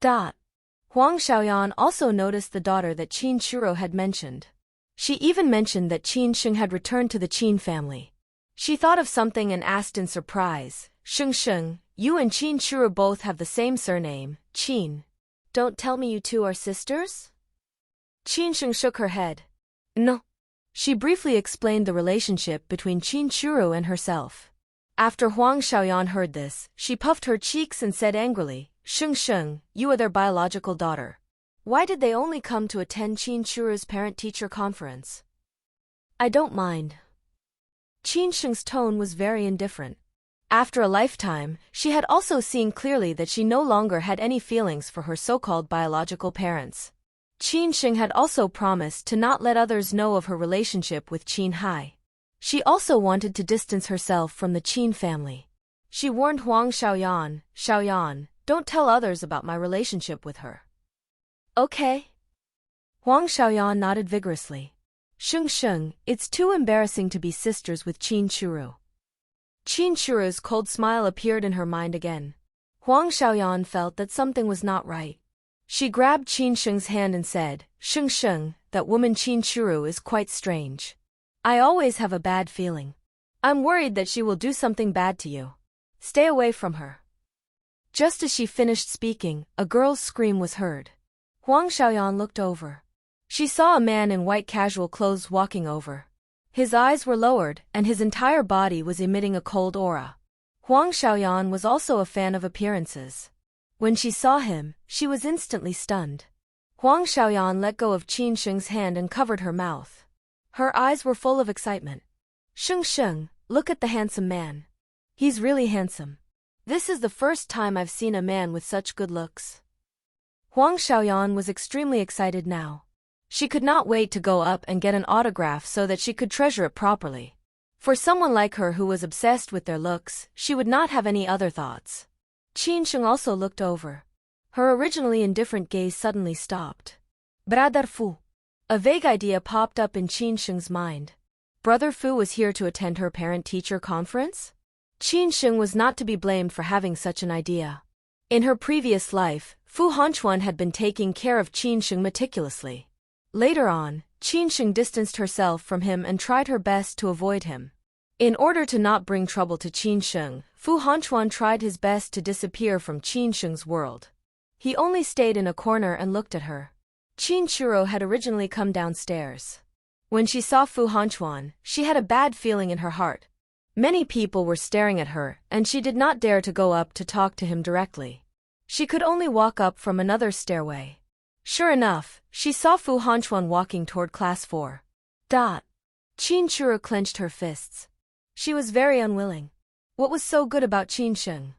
Huang Xiaoyan also noticed the daughter that Qin Shuru had mentioned. She even mentioned that Qin Sheng had returned to the Qin family. She thought of something and asked in surprise, Sheng Sheng, you and Qin Shuru both have the same surname, Qin. Don't tell me you two are sisters? Qin Sheng shook her head. No. She briefly explained the relationship between Qin Shuru and herself. After Huang Xiaoyan heard this, she puffed her cheeks and said angrily, Sheng Sheng, you are their biological daughter. Why did they only come to attend Qin Shuru's parent-teacher conference? I don't mind. Qin Sheng's tone was very indifferent. After a lifetime, she had also seen clearly that she no longer had any feelings for her so-called biological parents. Qin Sheng had also promised to not let others know of her relationship with Qin Hai. She also wanted to distance herself from the Qin family. She warned Huang Xiaoyan, Xiaoyan, don't tell others about my relationship with her. Okay. Huang Xiaoyan nodded vigorously. Sheng Sheng, it's too embarrassing to be sisters with Qin Shuru. Qin Shuru's cold smile appeared in her mind again. Huang Xiaoyan felt that something was not right. She grabbed Qin Sheng's hand and said, Sheng Sheng, that woman Qin Shuru is quite strange. I always have a bad feeling. I'm worried that she will do something bad to you. Stay away from her. Just as she finished speaking, a girl's scream was heard. Huang Xiaoyan looked over. She saw a man in white casual clothes walking over. His eyes were lowered, and his entire body was emitting a cold aura. Huang Xiaoyan was also a fan of appearances. When she saw him, she was instantly stunned. Huang Xiaoyan let go of Qin Sheng's hand and covered her mouth. Her eyes were full of excitement. Sheng Sheng, look at the handsome man. He's really handsome. This is the first time I've seen a man with such good looks. Huang Xiaoyan was extremely excited now. She could not wait to go up and get an autograph so that she could treasure it properly. For someone like her who was obsessed with their looks, she would not have any other thoughts. Qin Sheng also looked over. Her originally indifferent gaze suddenly stopped. Brother Fu. A vague idea popped up in Qin Sheng's mind. Brother Fu was here to attend her parent-teacher conference? Qin Sheng was not to be blamed for having such an idea. In her previous life, Fu Hanchuan had been taking care of Qin Sheng meticulously. Later on, Qin Sheng distanced herself from him and tried her best to avoid him. In order to not bring trouble to Qin Sheng, Fu Hanchuan tried his best to disappear from Qin Sheng's world. He only stayed in a corner and looked at her. Qin Shuru had originally come downstairs. When she saw Fu Hanchuan, she had a bad feeling in her heart. Many people were staring at her, and she did not dare to go up to talk to him directly. She could only walk up from another stairway. Sure enough, she saw Fu Hanchuan walking toward class 4. Qin Shuru clenched her fists. She was very unwilling. What was so good about Qin Sheng?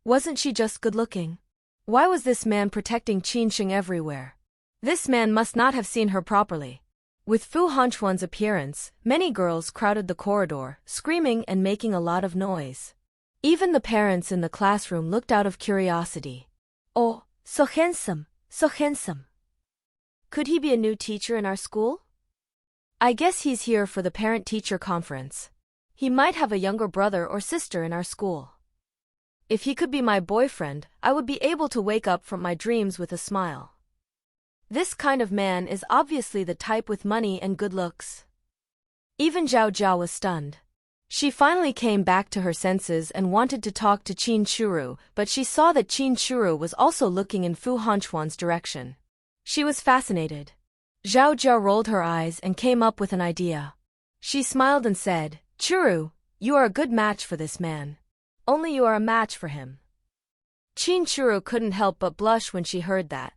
Wasn't she just good-looking? Why was this man protecting Qin Sheng everywhere? This man must not have seen her properly. With Fu Hanchuan's appearance, many girls crowded the corridor, screaming and making a lot of noise. Even the parents in the classroom looked out of curiosity. Oh, so handsome, so handsome. Could he be a new teacher in our school? I guess he's here for the parent-teacher conference. He might have a younger brother or sister in our school. If he could be my boyfriend, I would be able to wake up from my dreams with a smile. This kind of man is obviously the type with money and good looks. Even Zhao Zhao was stunned. She finally came back to her senses and wanted to talk to Qin Shuru, but she saw that Qin Shuru was also looking in Fu Hanchuan's direction. She was fascinated. Zhao Zhao rolled her eyes and came up with an idea. She smiled and said, "Churu, you are a good match for this man. Only you are a match for him." Qin Shuru couldn't help but blush when she heard that.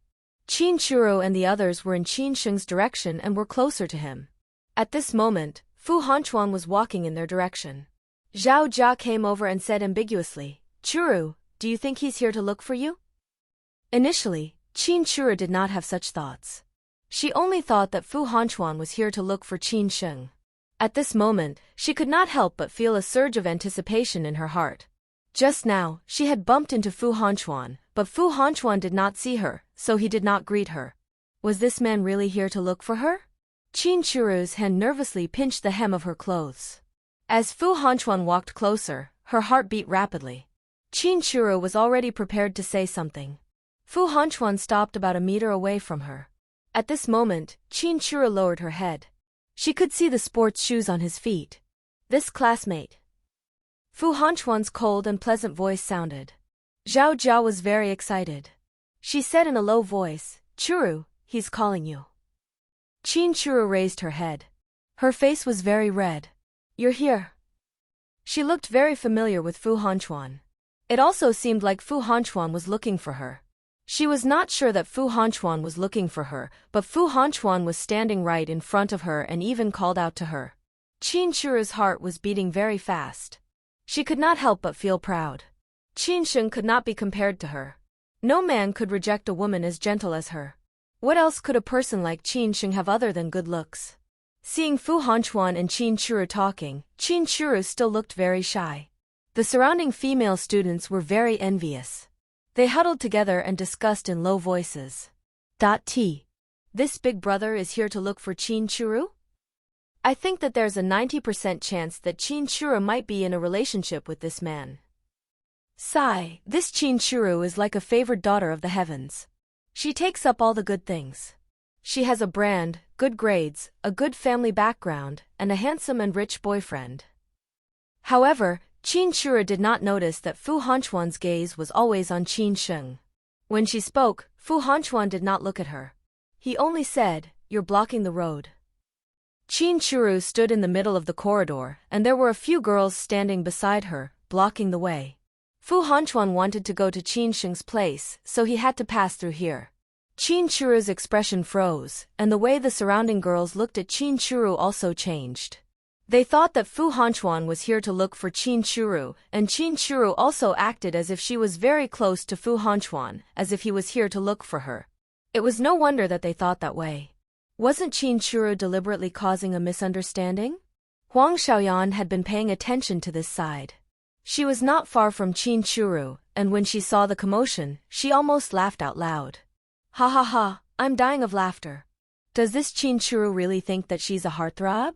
Qin Shuru and the others were in Qin Sheng's direction and were closer to him. At this moment, Fu Hanchuan was walking in their direction. Zhao Jia came over and said ambiguously, "Churu, do you think he's here to look for you?" Initially, Qin Shuru did not have such thoughts. She only thought that Fu Hanchuan was here to look for Qin Sheng. At this moment, she could not help but feel a surge of anticipation in her heart. Just now, she had bumped into Fu Hanchuan, but Fu Hanchuan did not see her, so he did not greet her. Was this man really here to look for her? Qin Shuru's hand nervously pinched the hem of her clothes. As Fu Hanchuan walked closer, her heart beat rapidly. Qin Shuru was already prepared to say something. Fu Hanchuan stopped about a meter away from her. At this moment, Qin Shuru lowered her head. She could see the sports shoes on his feet. This classmate. Fu Hanchuan's cold and pleasant voice sounded. Zhao Zhao was very excited. She said in a low voice, "Churu, he's calling you." Qin Shuru raised her head. Her face was very red. "You're here." She looked very familiar with Fu Hanchuan. It also seemed like Fu Hanchuan was looking for her. She was not sure that Fu Hanchuan was looking for her, but Fu Hanchuan was standing right in front of her and even called out to her. Qin Shuru's heart was beating very fast. She could not help but feel proud. Qin Sheng could not be compared to her. No man could reject a woman as gentle as her. What else could a person like Qin Sheng have other than good looks? Seeing Fu Hanchuan and Qin Shuru talking, Qin Shuru still looked very shy. The surrounding female students were very envious. They huddled together and discussed in low voices. This big brother is here to look for Qin Shuru? I think that there's a 90% chance that Qin Shuru might be in a relationship with this man. Sigh, this Qin Shuru is like a favored daughter of the heavens. She takes up all the good things. She has a brand, good grades, a good family background, and a handsome and rich boyfriend. However, Qin Shuru did not notice that Fu Hanchuan's gaze was always on Qin Sheng. When she spoke, Fu Hanchuan did not look at her. He only said, "You're blocking the road." Qin Shuru stood in the middle of the corridor, and there were a few girls standing beside her, blocking the way. Fu Hanchuan wanted to go to Qin Sheng's place, so he had to pass through here. Qin Shuru's expression froze, and the way the surrounding girls looked at Qin Shuru also changed. They thought that Fu Hanchuan was here to look for Qin Shuru, and Qin Shuru also acted as if she was very close to Fu Hanchuan, as if he was here to look for her. It was no wonder that they thought that way. Wasn't Qin Shuru deliberately causing a misunderstanding? Huang Xiaoyan had been paying attention to this side. She was not far from Qin Shuru, and when she saw the commotion, she almost laughed out loud. Ha ha ha, I'm dying of laughter. Does this Qin Shuru really think that she's a heartthrob?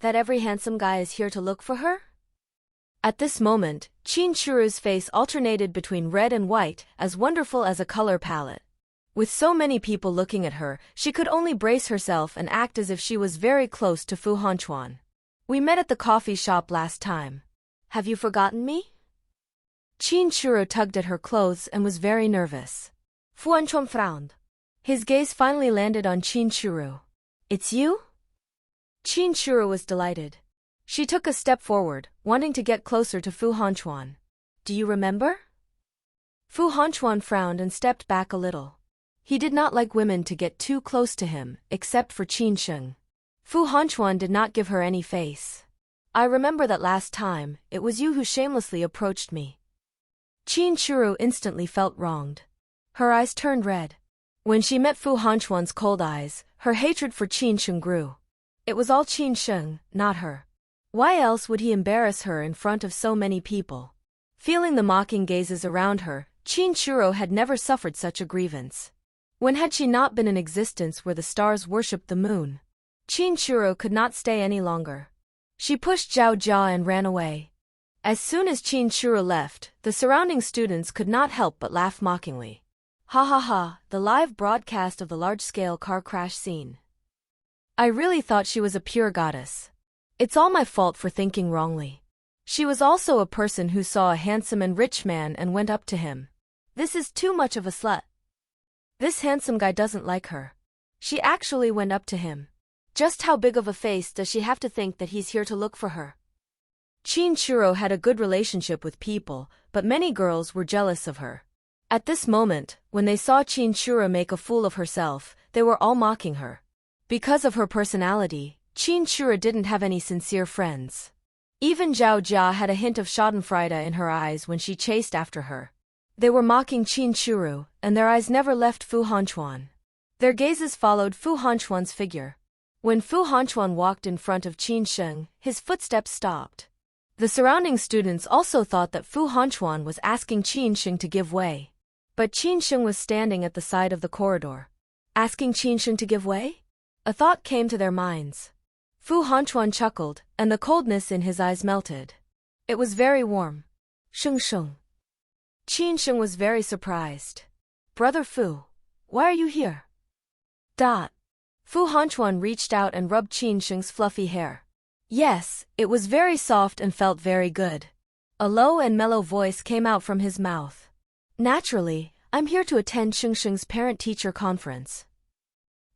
That every handsome guy is here to look for her? At this moment, Qin Shuru's face alternated between red and white, as wonderful as a color palette. With so many people looking at her, she could only brace herself and act as if she was very close to Fu Hanchuan. "We met at the coffee shop last time. Have you forgotten me?" Qin Shuru tugged at her clothes and was very nervous. Fu Hanchuan frowned. His gaze finally landed on Qin Shuru. "It's you?" Qin Shuru was delighted. She took a step forward, wanting to get closer to Fu Hanchuan. "Do you remember?" Fu Hanchuan frowned and stepped back a little. He did not like women to get too close to him, except for Qin Sheng. Fu Hanchuan did not give her any face. "I remember that last time, it was you who shamelessly approached me." Qin Sheng instantly felt wronged. Her eyes turned red. When she met Fu Hanchuan's cold eyes, her hatred for Qin Sheng grew. It was all Qin Sheng, not her. Why else would he embarrass her in front of so many people? Feeling the mocking gazes around her, Qin Sheng had never suffered such a grievance. When had she not been in existence where the stars worshipped the moon? Qin Sheng could not stay any longer. She pushed Zhao Jia and ran away. As soon as Qin Sheng left, the surrounding students could not help but laugh mockingly. Ha ha ha, the live broadcast of the large-scale car crash scene. I really thought she was a pure goddess. It's all my fault for thinking wrongly. She was also a person who saw a handsome and rich man and went up to him. This is too much of a slut. This handsome guy doesn't like her. She actually went up to him. Just how big of a face does she have to think that he's here to look for her? Qin Sheng had a good relationship with people, but many girls were jealous of her. At this moment, when they saw Qin Sheng make a fool of herself, they were all mocking her. Because of her personality, Qin Sheng didn't have any sincere friends. Even Zhao Jia had a hint of schadenfreude in her eyes when she chased after her. They were mocking Qin Sheng, and their eyes never left Fu Hanchuan. Their gazes followed Fu Hanchuan's figure. When Fu Hanchuan walked in front of Qin Sheng, his footsteps stopped. The surrounding students also thought that Fu Hanchuan was asking Qin Sheng to give way. But Qin Sheng was standing at the side of the corridor. Asking Qin Sheng to give way? A thought came to their minds. Fu Hanchuan chuckled, and the coldness in his eyes melted. It was very warm. Sheng Sheng. Qin Sheng was very surprised. Brother Fu, why are you here? Fu Hanchuan reached out and rubbed Qin Sheng's fluffy hair. Yes, it was very soft and felt very good. A low and mellow voice came out from his mouth. Naturally, I'm here to attend Sheng Sheng's parent-teacher conference.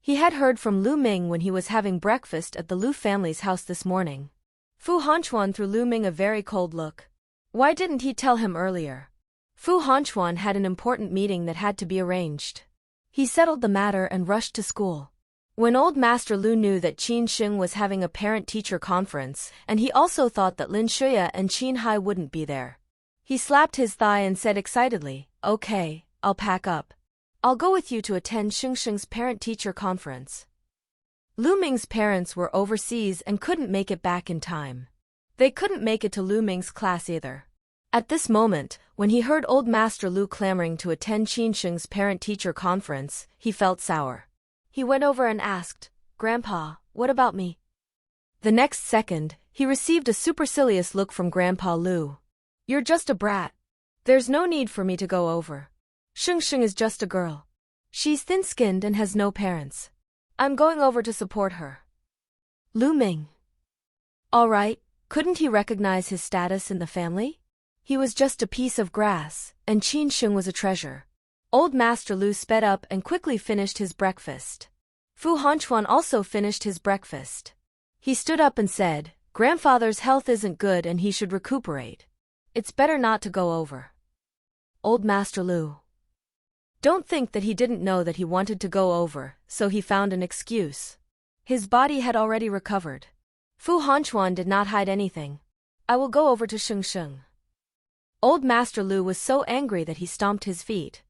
He had heard from Lu Ming when he was having breakfast at the Lu family's house this morning. Fu Hanchuan threw Lu Ming a very cold look. Why didn't he tell him earlier? Fu Hanchuan had an important meeting that had to be arranged. He settled the matter and rushed to school. When old Master Lu knew that Qin Sheng was having a parent-teacher conference, and he also thought that Lin Shuya and Qin Hai wouldn't be there, he slapped his thigh and said excitedly, "Okay, I'll pack up. I'll go with you to attend Sheng Sheng's parent-teacher conference." Lu Ming's parents were overseas and couldn't make it back in time. They couldn't make it to Lu Ming's class either. At this moment, when he heard old Master Lu clamoring to attend Qin Sheng's parent-teacher conference, he felt sour. He went over and asked, "Grandpa, what about me?" The next second, he received a supercilious look from Grandpa Lu. "You're just a brat. There's no need for me to go over. Sheng Sheng is just a girl. She's thin-skinned and has no parents. I'm going over to support her." Lu Ming. All right, couldn't he recognize his status in the family? He was just a piece of grass, and Qin Sheng was a treasure. Old Master Lu sped up and quickly finished his breakfast. Fu Hanchuan also finished his breakfast. He stood up and said, "Grandfather's health isn't good and he should recuperate. It's better not to go over." Old Master Lu. Don't think that he didn't know that he wanted to go over, so he found an excuse. His body had already recovered. Fu Hanchuan did not hide anything. "I will go over to Sheng Sheng." Old Master Lu was so angry that he stomped his feet.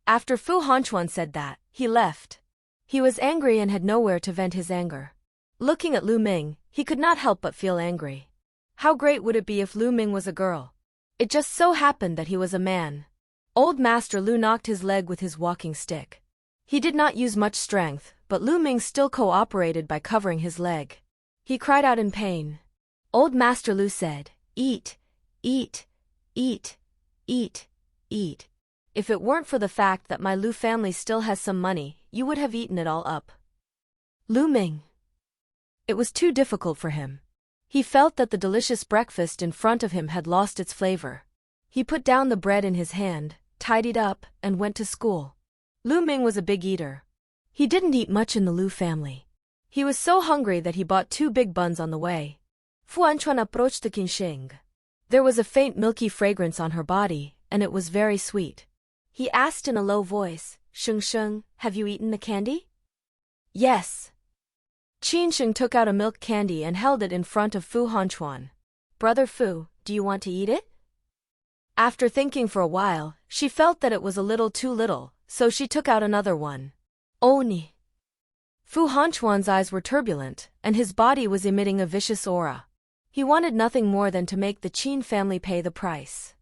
After Fu Hanchuan said that, he left. He was angry and had nowhere to vent his anger. Looking at Lu Ming, he could not help but feel angry. How great would it be if Lu Ming was a girl? It just so happened that he was a man. Old Master Lu knocked his leg with his walking stick. He did not use much strength, but Lu Ming still cooperated by covering his leg. He cried out in pain. Old Master Lu said, "Eat, eat, eat, eat, eat. If it weren't for the fact that my Lu family still has some money, you would have eaten it all up." Lu Ming. It was too difficult for him. He felt that the delicious breakfast in front of him had lost its flavor. He put down the bread in his hand, tidied up, and went to school. Lu Ming was a big eater. He didn't eat much in the Lu family. He was so hungry that he bought 2 big buns on the way. Fu Hanchuan approached the Qin Sheng. There was a faint milky fragrance on her body, and it was very sweet. He asked in a low voice, "Sheng Sheng, have you eaten the candy?" "Yes." Qin Sheng took out a milk candy and held it in front of Fu Hanchuan. "Brother Fu, do you want to eat it?" After thinking for a while, she felt that it was a little too little, so she took out another one. Oni. Fu Hanchuan's eyes were turbulent, and his body was emitting a vicious aura. He wanted nothing more than to make the Qin family pay the price.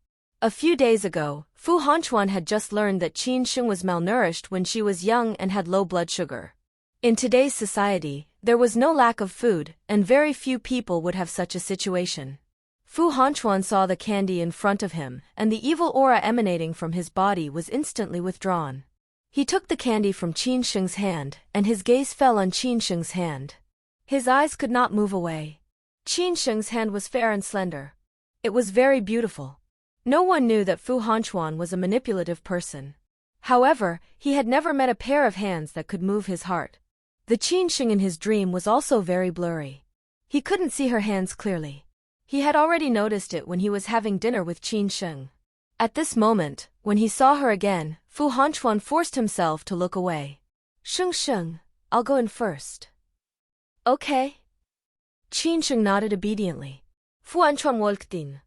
A few days ago, Fu Hanchuan had just learned that Qin Sheng was malnourished when she was young and had low blood sugar. In today's society, there was no lack of food, and very few people would have such a situation. Fu Hanchuan saw the candy in front of him, and the evil aura emanating from his body was instantly withdrawn. He took the candy from Qin Sheng's hand, and his gaze fell on Qin Sheng's hand. His eyes could not move away. Qin Sheng's hand was fair and slender. It was very beautiful. No one knew that Fu Hanchuan was a manipulative person. However, he had never met a pair of hands that could move his heart. The Qin Sheng in his dream was also very blurry. He couldn't see her hands clearly. He had already noticed it when he was having dinner with Qin Sheng. At this moment, when he saw her again, Fu Hanchuan forced himself to look away. Sheng, I'll go in first. Okay. Qin Sheng nodded obediently. Fu Hanchuan walked in.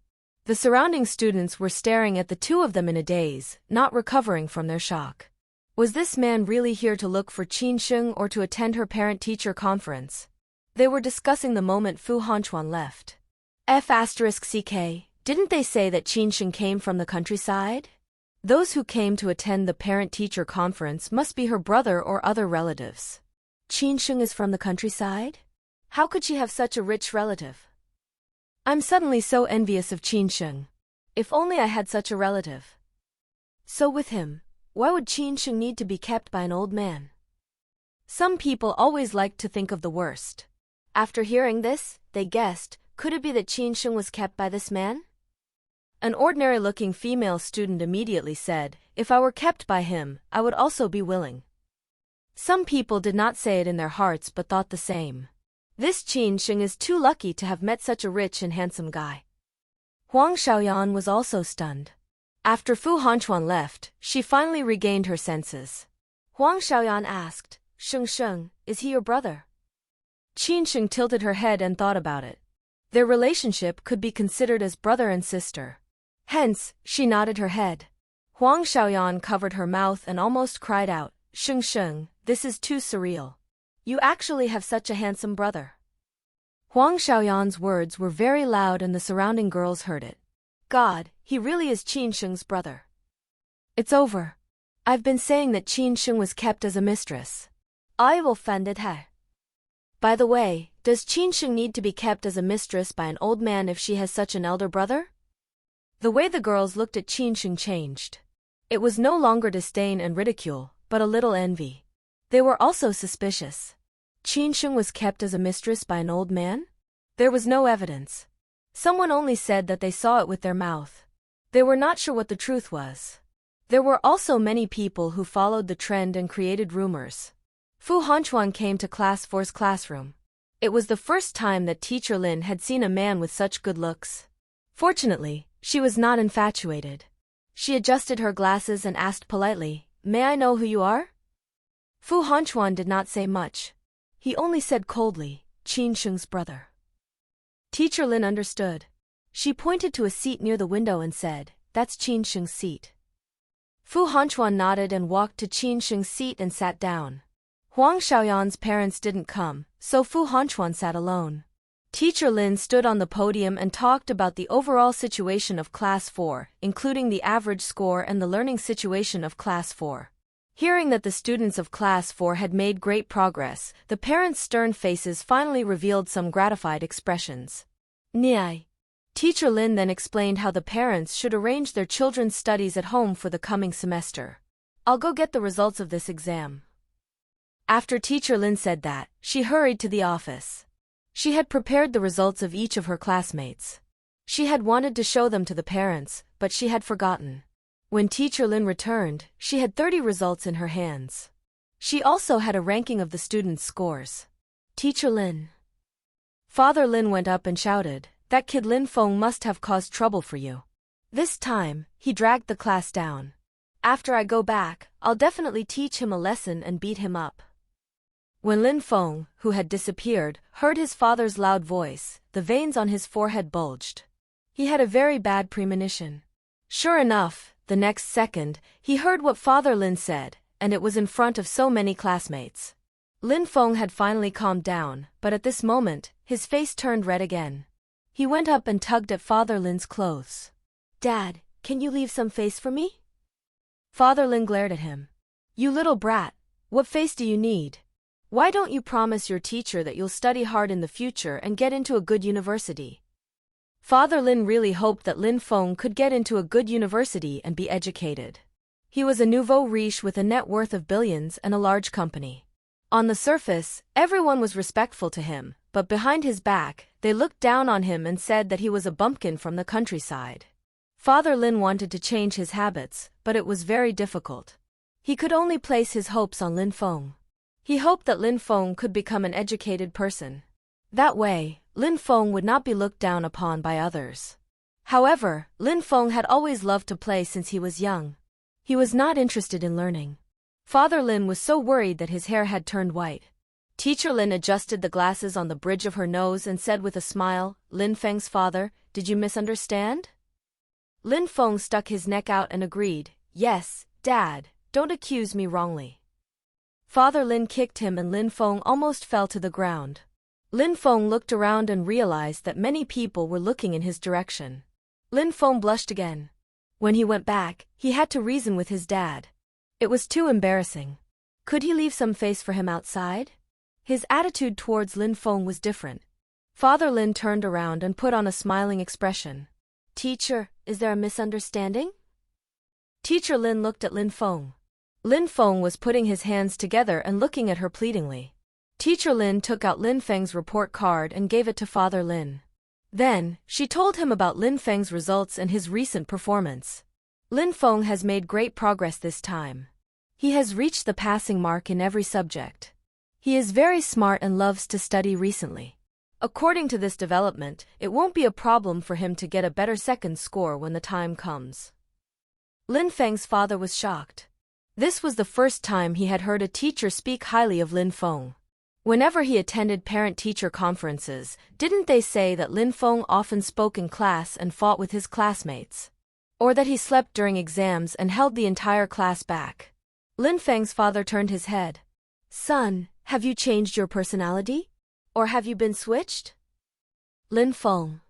The surrounding students were staring at the two of them in a daze, not recovering from their shock. Was this man really here to look for Qin Sheng or to attend her parent-teacher conference? They were discussing the moment Fu Hanchuan left. F***CK, didn't they say that Qin Sheng came from the countryside? Those who came to attend the parent-teacher conference must be her brother or other relatives. Qin Sheng is from the countryside? How could she have such a rich relative? I'm suddenly so envious of Qin Sheng. If only I had such a relative. So with him, why would Qin Sheng need to be kept by an old man? Some people always like to think of the worst. After hearing this, they guessed, could it be that Qin Sheng was kept by this man? An ordinary-looking female student immediately said, if I were kept by him, I would also be willing. Some people did not say it in their hearts but thought the same. This Qin Sheng is too lucky to have met such a rich and handsome guy. Huang Xiaoyan was also stunned. After Fu Hanchuan left, she finally regained her senses. Huang Xiaoyan asked, Sheng, is he your brother? Qin Sheng tilted her head and thought about it. Their relationship could be considered as brother and sister. Hence, she nodded her head. Huang Xiaoyan covered her mouth and almost cried out, Sheng, this is too surreal. You actually have such a handsome brother. Huang Xiaoyan's words were very loud and the surrounding girls heard it. God, he really is Qin Sheng's brother. It's over. I've been saying that Qin Sheng was kept as a mistress. I will find it her. By the way, does Qin Sheng need to be kept as a mistress by an old man if she has such an elder brother? The way the girls looked at Qin Sheng changed. It was no longer disdain and ridicule, but a little envy. They were also suspicious. Qin Sheng was kept as a mistress by an old man? There was no evidence. Someone only said that they saw it with their mouth. They were not sure what the truth was. There were also many people who followed the trend and created rumors. Fu Hanchuan came to Class 4's classroom. It was the first time that Teacher Lin had seen a man with such good looks. Fortunately, she was not infatuated. She adjusted her glasses and asked politely, May I know who you are? Fu Hanchuan did not say much. He only said coldly, Qin Sheng's brother. Teacher Lin understood. She pointed to a seat near the window and said, That's Qin Sheng's seat. Fu Hanchuan nodded and walked to Qin Sheng's seat and sat down. Huang Xiaoyan's parents didn't come, so Fu Hanchuan sat alone. Teacher Lin stood on the podium and talked about the overall situation of Class 4, including the average score and the learning situation of Class 4. Hearing that the students of Class 4 had made great progress, the parents' stern faces finally revealed some gratified expressions. Niai. Teacher Lin then explained how the parents should arrange their children's studies at home for the coming semester. I'll go get the results of this exam. After Teacher Lin said that, she hurried to the office. She had prepared the results of each of her classmates. She had wanted to show them to the parents, but she had forgotten. When Teacher Lin returned, she had 30 results in her hands. She also had a ranking of the students' scores. Teacher Lin. Father Lin went up and shouted, That kid Lin Feng must have caused trouble for you. This time, he dragged the class down. After I go back, I'll definitely teach him a lesson and beat him up. When Lin Feng, who had disappeared, heard his father's loud voice, the veins on his forehead bulged. He had a very bad premonition. Sure enough, the next second, he heard what Father Lin said, and it was in front of so many classmates. Lin Feng had finally calmed down, but at this moment, his face turned red again. He went up and tugged at Father Lin's clothes. "Dad, can you leave some face for me?" Father Lin glared at him. "You little brat, what face do you need? Why don't you promise your teacher that you'll study hard in the future and get into a good university?" Father Lin really hoped that Lin Feng could get into a good university and be educated. He was a nouveau riche with a net worth of billions and a large company. On the surface, everyone was respectful to him, but behind his back, they looked down on him and said that he was a bumpkin from the countryside. Father Lin wanted to change his habits, but it was very difficult. He could only place his hopes on Lin Feng. He hoped that Lin Feng could become an educated person. That way, Lin Feng would not be looked down upon by others. However, Lin Feng had always loved to play since he was young. He was not interested in learning. Father Lin was so worried that his hair had turned white. Teacher Lin adjusted the glasses on the bridge of her nose and said with a smile, "Lin Feng's father, did you misunderstand?" Lin Feng stuck his neck out and agreed, "Yes, Dad, don't accuse me wrongly." Father Lin kicked him and Lin Feng almost fell to the ground. Lin Feng looked around and realized that many people were looking in his direction. Lin Feng blushed again. When he went back, he had to reason with his dad. It was too embarrassing. Could he leave some face for him outside? His attitude towards Lin Feng was different. Father Lin turned around and put on a smiling expression. "Teacher, is there a misunderstanding?" Teacher Lin looked at Lin Feng. Lin Feng was putting his hands together and looking at her pleadingly. Teacher Lin took out Lin Feng's report card and gave it to Father Lin. Then, she told him about Lin Feng's results and his recent performance. Lin Feng has made great progress this time. He has reached the passing mark in every subject. He is very smart and loves to study recently. According to this development, it won't be a problem for him to get a better second score when the time comes. Lin Feng's father was shocked. This was the first time he had heard a teacher speak highly of Lin Feng. Whenever he attended parent-teacher conferences, didn't they say that Lin Feng often spoke in class and fought with his classmates? Or that he slept during exams and held the entire class back? Lin Feng's father turned his head. "Son, have you changed your personality? Or have you been switched?" Lin Feng.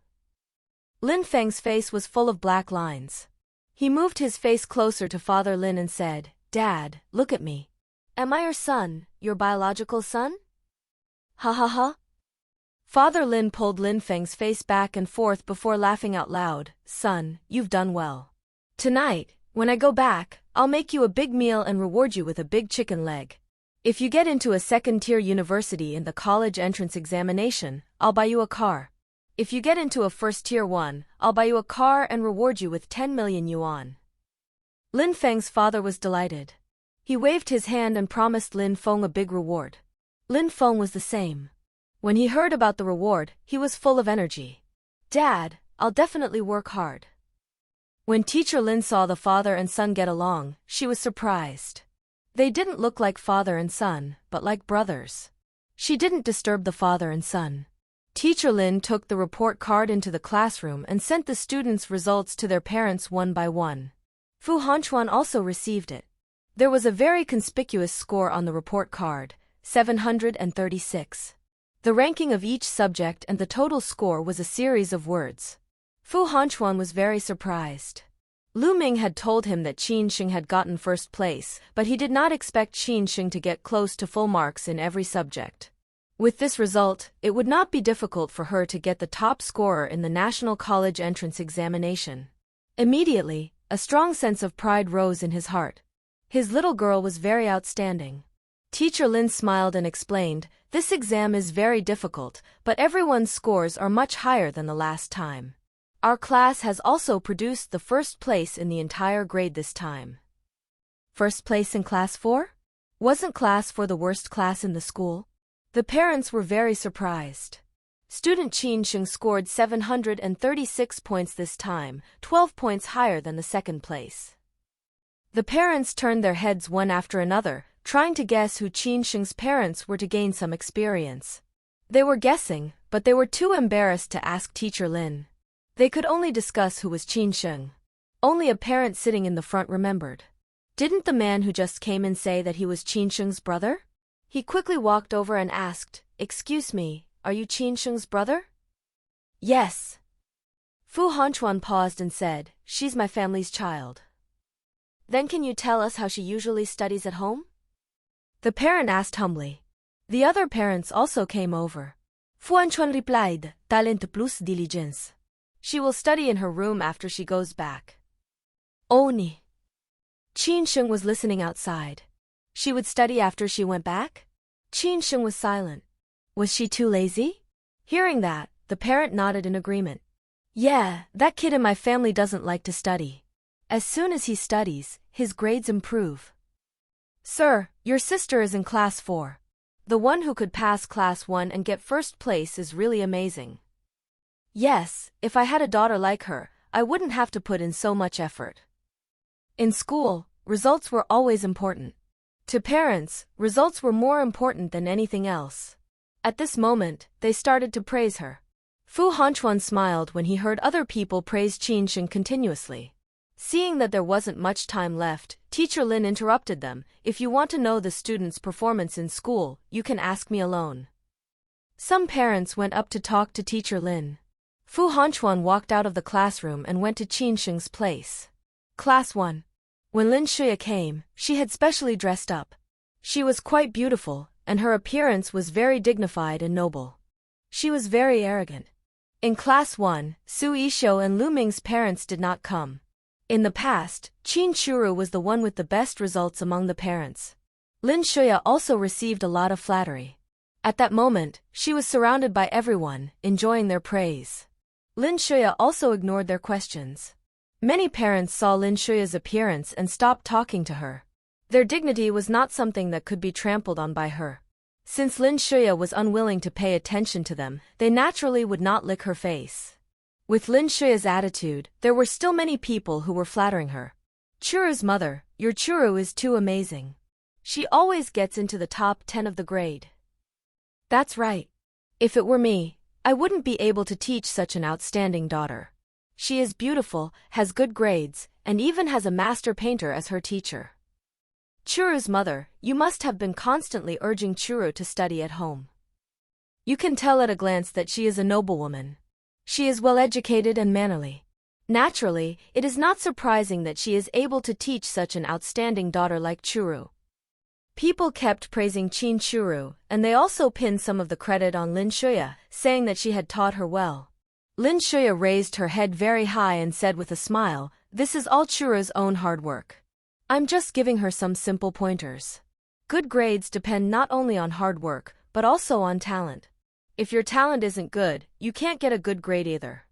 Lin Feng's face was full of black lines. He moved his face closer to Father Lin and said, "Dad, look at me. Am I your son, your biological son?" "Ha ha ha." Father Lin pulled Lin Feng's face back and forth before laughing out loud. "Son, you've done well. Tonight, when I go back, I'll make you a big meal and reward you with a big chicken leg. If you get into a second-tier university in the college entrance examination, I'll buy you a car. If you get into a first-tier one, I'll buy you a car and reward you with 10 million yuan. Lin Feng's father was delighted. He waved his hand and promised Lin Feng a big reward. Lin Feng was the same. When he heard about the reward, he was full of energy. "Dad, I'll definitely work hard." When Teacher Lin saw the father and son get along, she was surprised. They didn't look like father and son, but like brothers. She didn't disturb the father and son. Teacher Lin took the report card into the classroom and sent the students' results to their parents one by one. Fu Hanchuan also received it. There was a very conspicuous score on the report card, 736. The ranking of each subject and the total score was a series of words. Fu Hanchuan was very surprised. Lu Ming had told him that Qin Sheng had gotten first place, but he did not expect Qin Sheng to get close to full marks in every subject. With this result, it would not be difficult for her to get the top scorer in the National College Entrance Examination. Immediately, a strong sense of pride rose in his heart. His little girl was very outstanding. Teacher Lin smiled and explained, "This exam is very difficult, but everyone's scores are much higher than the last time. Our class has also produced the first place in the entire grade this time." First place in class 4? Wasn't class 4 the worst class in the school? The parents were very surprised. Student Qin Sheng scored 736 points this time, 12 points higher than the second place. The parents turned their heads one after another, trying to guess who Qin Sheng's parents were to gain some experience. They were guessing, but they were too embarrassed to ask Teacher Lin. They could only discuss who was Qin Sheng. Only a parent sitting in the front remembered. Didn't the man who just came in say that he was Qin Sheng's brother? He quickly walked over and asked, "Excuse me, are you Qin Sheng's brother?" "Yes." Fu Hanchuan paused and said, "She's my family's child." "Then can you tell us how she usually studies at home?" the parent asked humbly. The other parents also came over. Fu Hanchuan replied, "Talent plus diligence. She will study in her room after she goes back." Oni. Qin Sheng was listening outside. She would study after she went back? Qin Sheng was silent. Was she too lazy? Hearing that, the parent nodded in agreement. "Yeah, that kid in my family doesn't like to study. As soon as he studies, his grades improve." "Sir, your sister is in class 4. The one who could pass class 1 and get first place is really amazing." "Yes, if I had a daughter like her, I wouldn't have to put in so much effort." In school, results were always important. To parents, results were more important than anything else. At this moment, they started to praise her. Fu Hanchuan smiled when he heard other people praise Qin Sheng continuously. Seeing that there wasn't much time left, Teacher Lin interrupted them. "If you want to know the student's performance in school, you can ask me alone." Some parents went up to talk to Teacher Lin. Fu Hanchuan walked out of the classroom and went to Qin Sheng's place. Class 1. When Lin Shuya came, she had specially dressed up. She was quite beautiful, and her appearance was very dignified and noble. She was very arrogant. In Class 1, Su Yishou and Lu Ming's parents did not come. In the past, Qin Churu was the one with the best results among the parents. Lin Shuya also received a lot of flattery. At that moment, she was surrounded by everyone, enjoying their praise. Lin Shuya also ignored their questions. Many parents saw Lin Shuya's appearance and stopped talking to her. Their dignity was not something that could be trampled on by her. Since Lin Shuya was unwilling to pay attention to them, they naturally would not lick her face. With Lin Shuya's attitude, there were still many people who were flattering her. "Churu's mother, your Churu is too amazing. She always gets into the top 10 of the grade." "That's right. If it were me, I wouldn't be able to teach such an outstanding daughter. She is beautiful, has good grades, and even has a master painter as her teacher." Churu's mother, you must have been constantly urging Churu to study at home. You can tell at a glance that she is a noblewoman. She is well educated and mannerly. Naturally, it is not surprising that she is able to teach such an outstanding daughter like Churu. People kept praising Qin Churu, and they also pinned some of the credit on Lin Shuya, saying that she had taught her well. Lin Shuya raised her head very high and said with a smile, "This is all Churu's own hard work. I'm just giving her some simple pointers. Good grades depend not only on hard work, but also on talent. If your talent isn't good, you can't get a good grade either."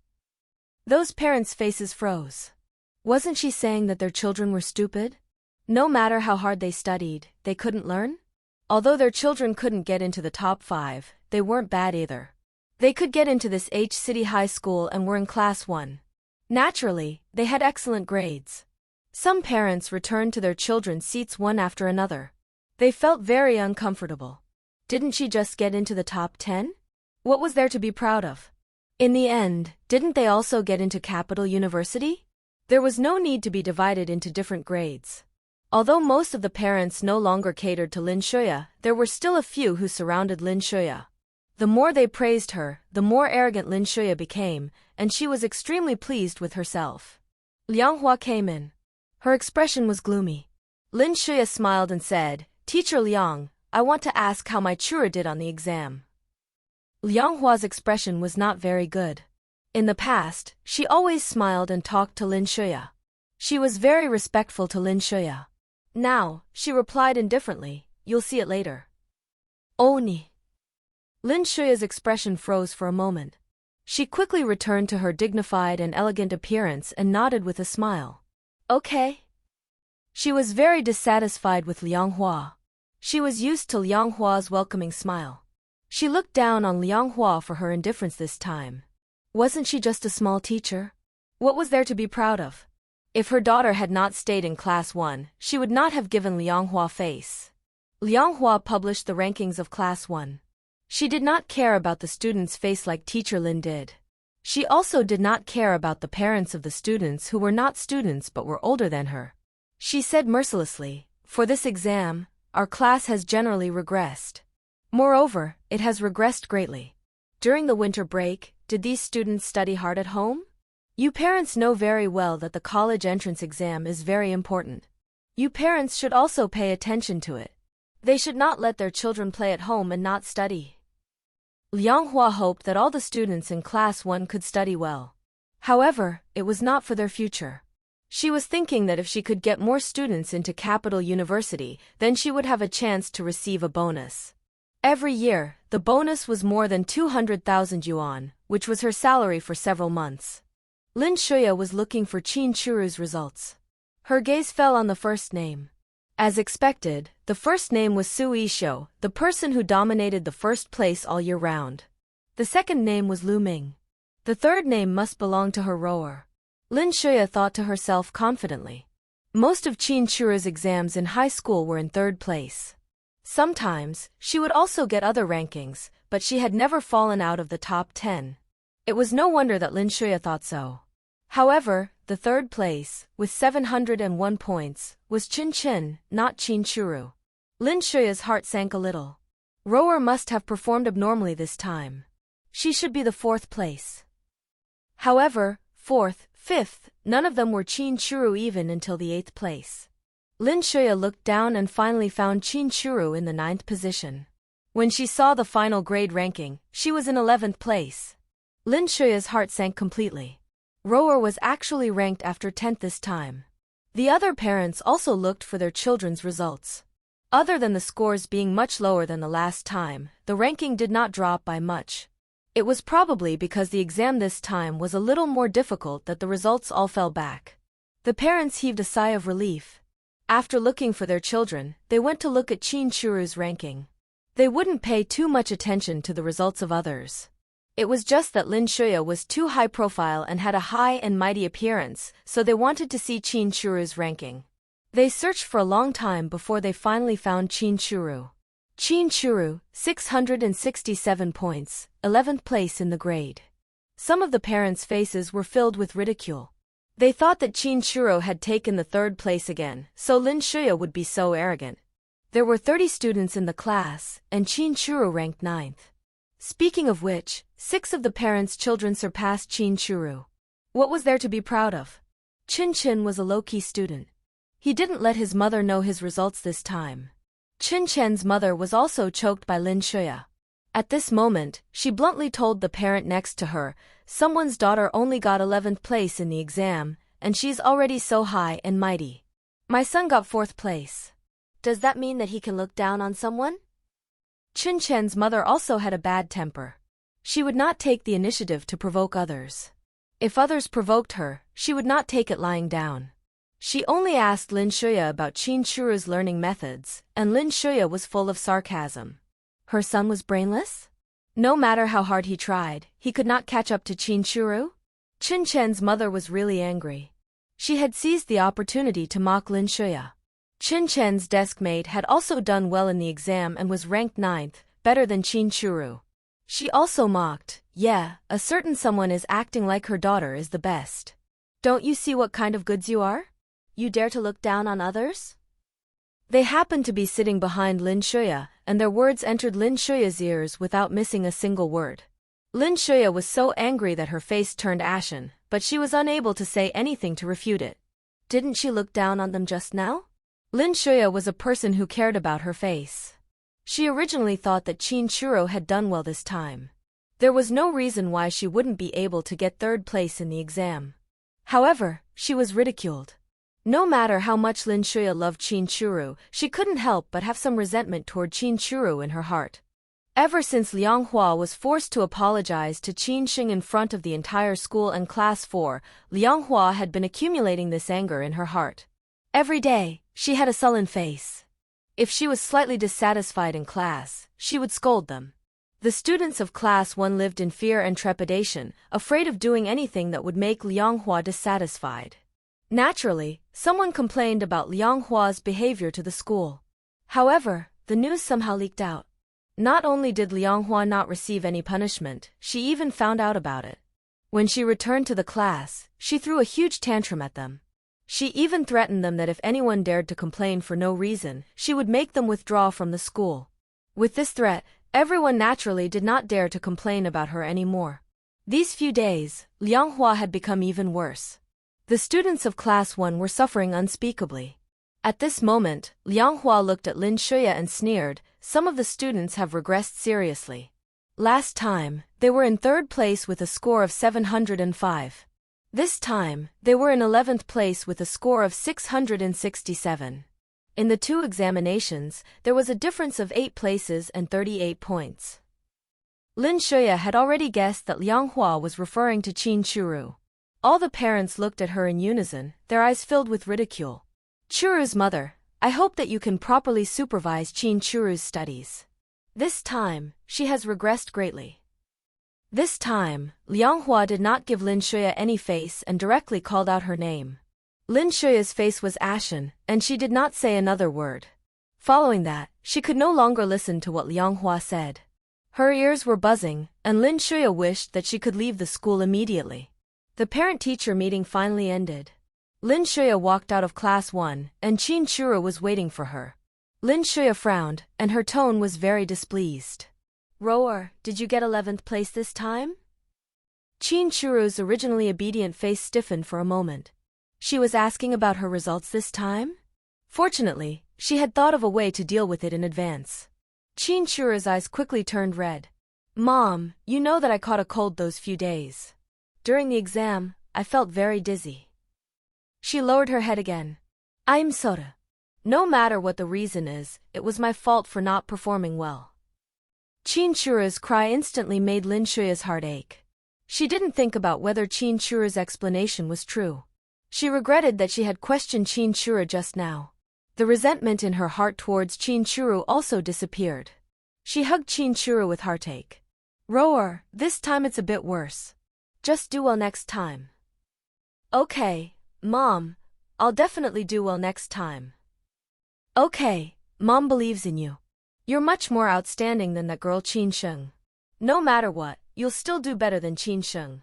Those parents' faces froze. Wasn't she saying that their children were stupid? No matter how hard they studied, they couldn't learn? Although their children couldn't get into the top 5, they weren't bad either. They could get into this H-City high school and were in class 1. Naturally, they had excellent grades. Some parents returned to their children's seats one after another. They felt very uncomfortable. Didn't she just get into the top 10? What was there to be proud of? In the end, didn't they also get into Capital University? There was no need to be divided into different grades. Although most of the parents no longer catered to Lin Shuya, there were still a few who surrounded Lin Shuya. The more they praised her, the more arrogant Lin Shuya became, and she was extremely pleased with herself. Liang Hua came in. Her expression was gloomy. Lin Shuya smiled and said, "Teacher Liang, I want to ask how my Chura did on the exam." Liang Hua's expression was not very good. In the past, she always smiled and talked to Lin Shuya. She was very respectful to Lin Shuya. Now, she replied indifferently, "You'll see it later." Oni. Lin Shuya's expression froze for a moment. She quickly returned to her dignified and elegant appearance and nodded with a smile. "Okay." She was very dissatisfied with Liang Hua. She was used to Liang Hua's welcoming smile. She looked down on Liang Hua for her indifference this time. Wasn't she just a small teacher? What was there to be proud of? If her daughter had not stayed in class 1, she would not have given Liang Hua face. Liang Hua published the rankings of class 1. She did not care about the student's face like Teacher Lin did. She also did not care about the parents of the students who were not students but were older than her. She said mercilessly, "For this exam, our class has generally regressed. Moreover, it has regressed greatly. During the winter break, did these students study hard at home? You parents know very well that the college entrance exam is very important. You parents should also pay attention to it. They should not let their children play at home and not study." Liang Hua hoped that all the students in Class 1 could study well. However, it was not for their future. She was thinking that if she could get more students into Capital University, then she would have a chance to receive a bonus. Every year, the bonus was more than 200,000 yuan, which was her salary for several months. Lin Shuya was looking for Qin Shuru's results. Her gaze fell on the first name. As expected, the first name was Su Yishou, the person who dominated the first place all year round. The second name was Lu Ming. The third name must belong to her rower. Lin Shuya thought to herself confidently. Most of Qin Shuru's exams in high school were in third place. Sometimes, she would also get other rankings, but she had never fallen out of the top 10. It was no wonder that Lin Shuya thought so. However, the third place, with 701 points, was Qin Sheng, not Qin Shuru. Lin Shuya's heart sank a little. Rower must have performed abnormally this time. She should be the fourth place. However, fourth, fifth, none of them were Qin Shuru even until the eighth place. Lin Shuya looked down and finally found Qin Shuru in the ninth position. When she saw the final grade ranking, she was in 11th place. Lin Shuya's heart sank completely. Rower was actually ranked after 10th this time. The other parents also looked for their children's results. Other than the scores being much lower than the last time, the ranking did not drop by much. It was probably because the exam this time was a little more difficult that the results all fell back. The parents heaved a sigh of relief. After looking for their children, they went to look at Qin Shuru's ranking. They wouldn't pay too much attention to the results of others. It was just that Lin Shuya was too high profile and had a high and mighty appearance, so they wanted to see Qin Shuru's ranking. They searched for a long time before they finally found Qin Shuru. Qin Shuru, 667 points, 11th place in the grade. Some of the parents' faces were filled with ridicule. They thought that Qin Shuru had taken the third place again, so Lin Shuya would be so arrogant. There were 30 students in the class, and Qin Shuru ranked 9th. Speaking of which, 6 of the parents' children surpassed Qin Shuru. What was there to be proud of? Qin Sheng was a low-key student. He didn't let his mother know his results this time. Qin Sheng's mother was also choked by Lin Shuya. At this moment, she bluntly told the parent next to her, "Someone's daughter only got 11th place in the exam, and she's already so high and mighty. My son got 4th place. Does that mean that he can look down on someone?" Qin Sheng's mother also had a bad temper. She would not take the initiative to provoke others. If others provoked her, she would not take it lying down. She only asked Lin Shuya about Qin Shuru's learning methods, and Lin Shuya was full of sarcasm. Her son was brainless? No matter how hard he tried, he could not catch up to Qin Shuru? Qin Sheng's mother was really angry. She had seized the opportunity to mock Lin Shuya. Qin Sheng's deskmate had also done well in the exam and was ranked 9th, better than Qin Shuru. She also mocked, "Yeah, a certain someone is acting like her daughter is the best. Don't you see what kind of goods you are? You dare to look down on others?" They happened to be sitting behind Lin Shuya, and their words entered Lin Shuya's ears without missing a single word. Lin Shuya was so angry that her face turned ashen, but she was unable to say anything to refute it. Didn't she look down on them just now? Lin Shuya was a person who cared about her face. She originally thought that Qin Shuru had done well this time. There was no reason why she wouldn't be able to get 3rd place in the exam. However, she was ridiculed. No matter how much Lin Shuya loved Qin Shuru, she couldn't help but have some resentment toward Qin Shuru in her heart. Ever since Liang Hua was forced to apologize to Qin Sheng in front of the entire school and Class 4, Liang Hua had been accumulating this anger in her heart. Every day, she had a sullen face. If she was slightly dissatisfied in class, she would scold them. The students of Class 1 lived in fear and trepidation, afraid of doing anything that would make Liang Hua dissatisfied. Naturally, someone complained about Liang Hua's behavior to the school. However, the news somehow leaked out. Not only did Liang Hua not receive any punishment, she even found out about it. When she returned to the class, she threw a huge tantrum at them. She even threatened them that if anyone dared to complain for no reason, she would make them withdraw from the school. With this threat, everyone naturally did not dare to complain about her anymore. These few days, Liang Hua had become even worse. The students of Class 1 were suffering unspeakably. At this moment, Liang Hua looked at Lin Shuya and sneered, "Some of the students have regressed seriously. Last time, they were in 3rd place with a score of 705. This time, they were in 11th place with a score of 667. In the 2 examinations, there was a difference of 8 places and 38 points." Lin Shuya had already guessed that Liang Hua was referring to Qin Churu. All the parents looked at her in unison, their eyes filled with ridicule. "Churu's mother, I hope that you can properly supervise Qin Churu's studies. This time, she has regressed greatly." This time, Liang Hua did not give Lin Shuya any face and directly called out her name. Lin Shuya's face was ashen, and she did not say another word. Following that, she could no longer listen to what Liang Hua said. Her ears were buzzing, and Lin Shuya wished that she could leave the school immediately. The parent-teacher meeting finally ended. Lin Shuya walked out of Class 1, and Qin Churu was waiting for her. Lin Shuya frowned, and her tone was very displeased. "Rower, did you get 11th place this time?" Qin Churu's originally obedient face stiffened for a moment. She was asking about her results this time? Fortunately, she had thought of a way to deal with it in advance. Qin Churu's eyes quickly turned red. "Mom, you know that I caught a cold those few days. During the exam, I felt very dizzy." She lowered her head again. "I'm sorry. No matter what the reason is, it was my fault for not performing well." Qin Churu's cry instantly made Lin Shuya's heart ache. She didn't think about whether Qin Churu's explanation was true. She regretted that she had questioned Qin Churu just now. The resentment in her heart towards Qin Churu also disappeared. She hugged Qin Churu with heartache. "Rower, this time it's a bit worse. Just do well next time." "Okay, Mom, I'll definitely do well next time." "Okay, Mom believes in you. You're much more outstanding than that girl Qin Sheng. No matter what, you'll still do better than Qin Sheng."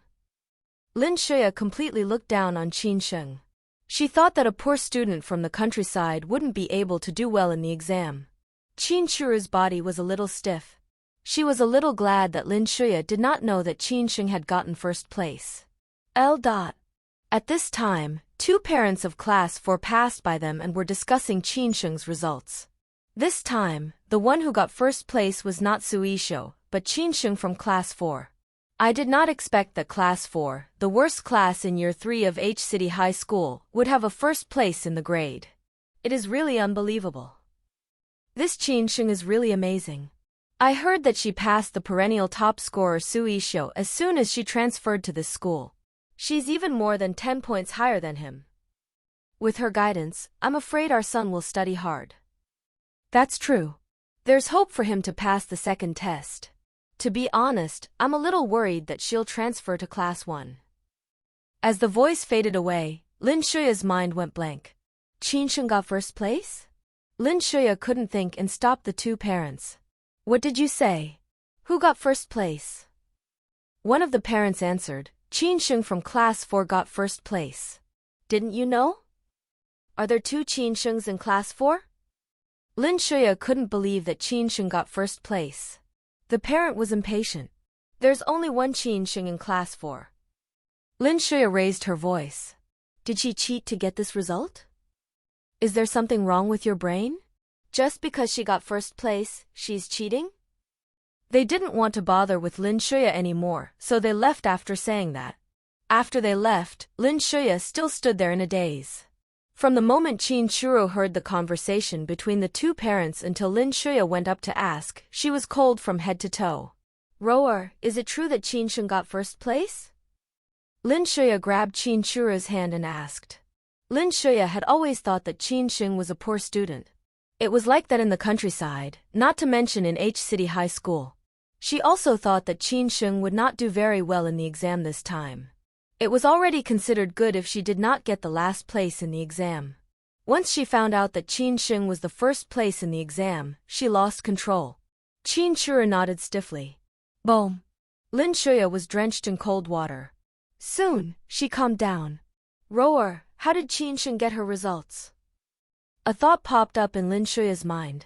Lin Shuya completely looked down on Qin Sheng. She thought that a poor student from the countryside wouldn't be able to do well in the exam. Qin Churu's body was a little stiff. She was a little glad that Lin Shuya did not know that Qin Sheng had gotten 1st place. At this time, 2 parents of Class 4 passed by them and were discussing Qin Sheng's results. This time, the one who got 1st place was not Suisho, but Qin Sheng from Class 4. "I did not expect that Class 4, the worst class in Year 3 of H City High School, would have a 1st place in the grade. It is really unbelievable. This Qin Sheng is really amazing. I heard that she passed the perennial top scorer Suisho as soon as she transferred to this school. She's even more than 10 points higher than him. With her guidance, I'm afraid our son will study hard." "That's true. There's hope for him to pass the 2nd test. To be honest, I'm a little worried that she'll transfer to Class 1. As the voice faded away, Lin Shuya's mind went blank. Qin Sheng got 1st place? Lin Shuya couldn't think and stopped the 2 parents. "What did you say? Who got 1st place?" One of the parents answered, "Qin Sheng from Class 4 got 1st place. Didn't you know? Are there 2 Qin Shengs in Class 4? Lin Shuya couldn't believe that Qin Sheng got 1st place. The parent was impatient. "There's only 1 Qin Sheng in Class 4. Lin Shuya raised her voice. "Did she cheat to get this result? Is there something wrong with your brain? Just because she got 1st place, she's cheating?" They didn't want to bother with Lin Shuya anymore, so they left after saying that. After they left, Lin Shuya still stood there in a daze. From the moment Qin Churu heard the conversation between the 2 parents until Lin Shuya went up to ask, she was cold from head to toe. "Rower, is it true that Qin Sheng got 1st place?" Lin Shuya grabbed Qin Churu's hand and asked. Lin Shuya had always thought that Qin Sheng was a poor student. It was like that in the countryside, not to mention in H City High School. She also thought that Qin Sheng would not do very well in the exam this time. It was already considered good if she did not get the last place in the exam. Once she found out that Qin Sheng was the 1st place in the exam, she lost control. Qin Churu nodded stiffly. Boom! Lin Shuya was drenched in cold water. Soon, she calmed down. Rower, how did Qin Sheng get her results? A thought popped up in Lin Shuya's mind.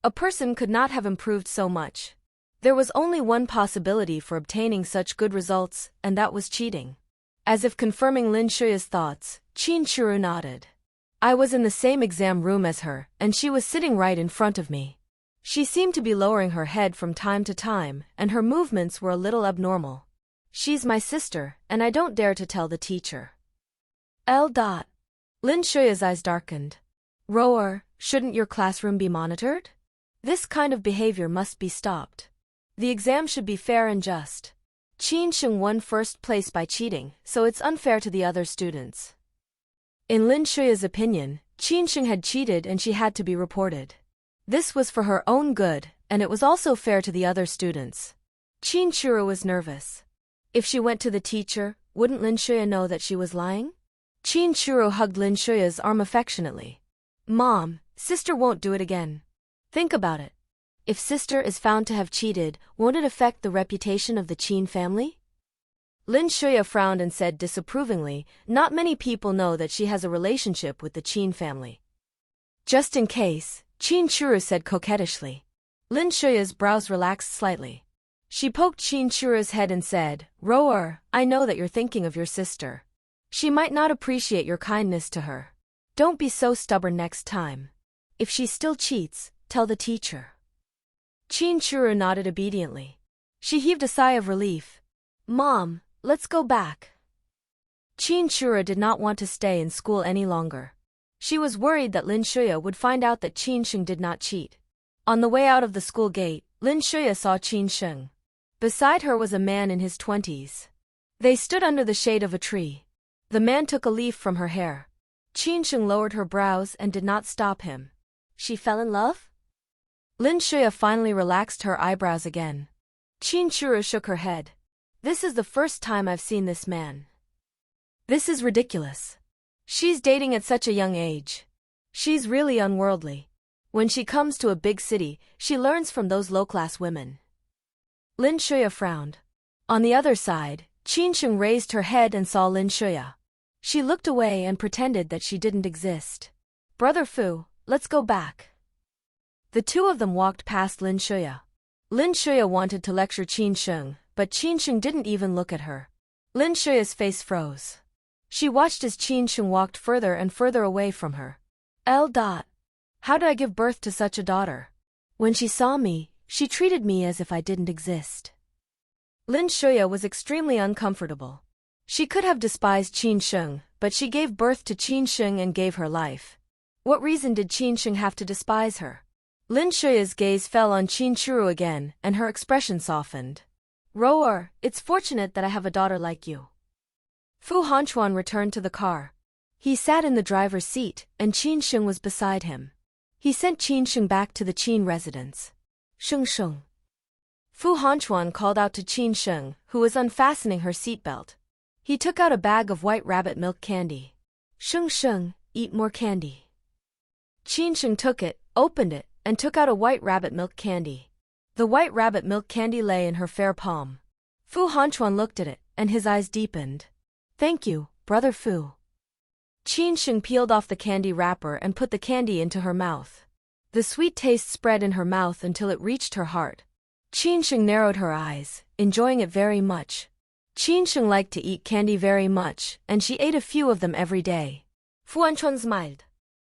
A person could not have improved so much. There was only one possibility for obtaining such good results, and that was cheating. As if confirming Lin Shuya's thoughts, Qin Shuru nodded. I was in the same exam room as her, and she was sitting right in front of me. She seemed to be lowering her head from time to time, and her movements were a little abnormal. She's my sister, and I don't dare to tell the teacher. L. Lin Shuya's eyes darkened. Rower, shouldn't your classroom be monitored? This kind of behavior must be stopped. The exam should be fair and just. Qin Sheng won first place by cheating, so it's unfair to the other students. In Lin Shuya's opinion, Qin Sheng had cheated and she had to be reported. This was for her own good, and it was also fair to the other students. Qin Shuru was nervous. If she went to the teacher, wouldn't Lin Shuya know that she was lying? Qin Shuru hugged Lin Shuya's arm affectionately. Mom, sister won't do it again. Think about it. If sister is found to have cheated, won't it affect the reputation of the Qin family? Lin Shuya frowned and said disapprovingly, not many people know that she has a relationship with the Qin family. Just in case, Qin Shuru said coquettishly. Lin Shuya's brows relaxed slightly. She poked Qin Shuru's head and said, Rower, I know that you're thinking of your sister. She might not appreciate your kindness to her. Don't be so stubborn next time. If she still cheats, tell the teacher. Qin Shuru nodded obediently. She heaved a sigh of relief. Mom, let's go back. Qin Shuru did not want to stay in school any longer. She was worried that Lin Shuya would find out that Qin Sheng did not cheat. On the way out of the school gate, Lin Shuya saw Qin Sheng. Beside her was a man in his 20s. They stood under the shade of a tree. The man took a leaf from her hair. Qin Sheng lowered her brows and did not stop him. She fell in love? Lin Shuya finally relaxed her eyebrows again. Qin Shuru shook her head. This is the first time I've seen this man. This is ridiculous. She's dating at such a young age. She's really unworldly. When she comes to a big city, she learns from those low-class women. Lin Shuya frowned. On the other side, Qin Sheng raised her head and saw Lin Shuya. She looked away and pretended that she didn't exist. Brother Fu, let's go back. The two of them walked past Lin Shuya. Lin Shuya wanted to lecture Qin Sheng, but Qin Sheng didn't even look at her. Lin Shuya's face froze. She watched as Qin Sheng walked further and further away from her. L. How did I give birth to such a daughter? When she saw me, she treated me as if I didn't exist. Lin Shuya was extremely uncomfortable. She could have despised Qin Sheng, but she gave birth to Qin Sheng and gave her life. What reason did Qin Sheng have to despise her? Lin Shuya's gaze fell on Qin Shuru again, and her expression softened. Rower, it's fortunate that I have a daughter like you. Fu Hanchuan returned to the car. He sat in the driver's seat, and Qin Sheng was beside him. He sent Qin Sheng back to the Qin residence. Sheng Sheng. Fu Hanchuan called out to Qin Sheng, who was unfastening her seatbelt. He took out a bag of white rabbit milk candy. Sheng Sheng, eat more candy. Qin Sheng took it, opened it, and took out a white rabbit milk candy. The white rabbit milk candy lay in her fair palm. Fu Hanchuan looked at it, and his eyes deepened. Thank you, Brother Fu. Qin Sheng peeled off the candy wrapper and put the candy into her mouth. The sweet taste spread in her mouth until it reached her heart. Qin Sheng narrowed her eyes, enjoying it very much. Qin Sheng liked to eat candy very much, and she ate a few of them every day. Fu Hanchuan smiled.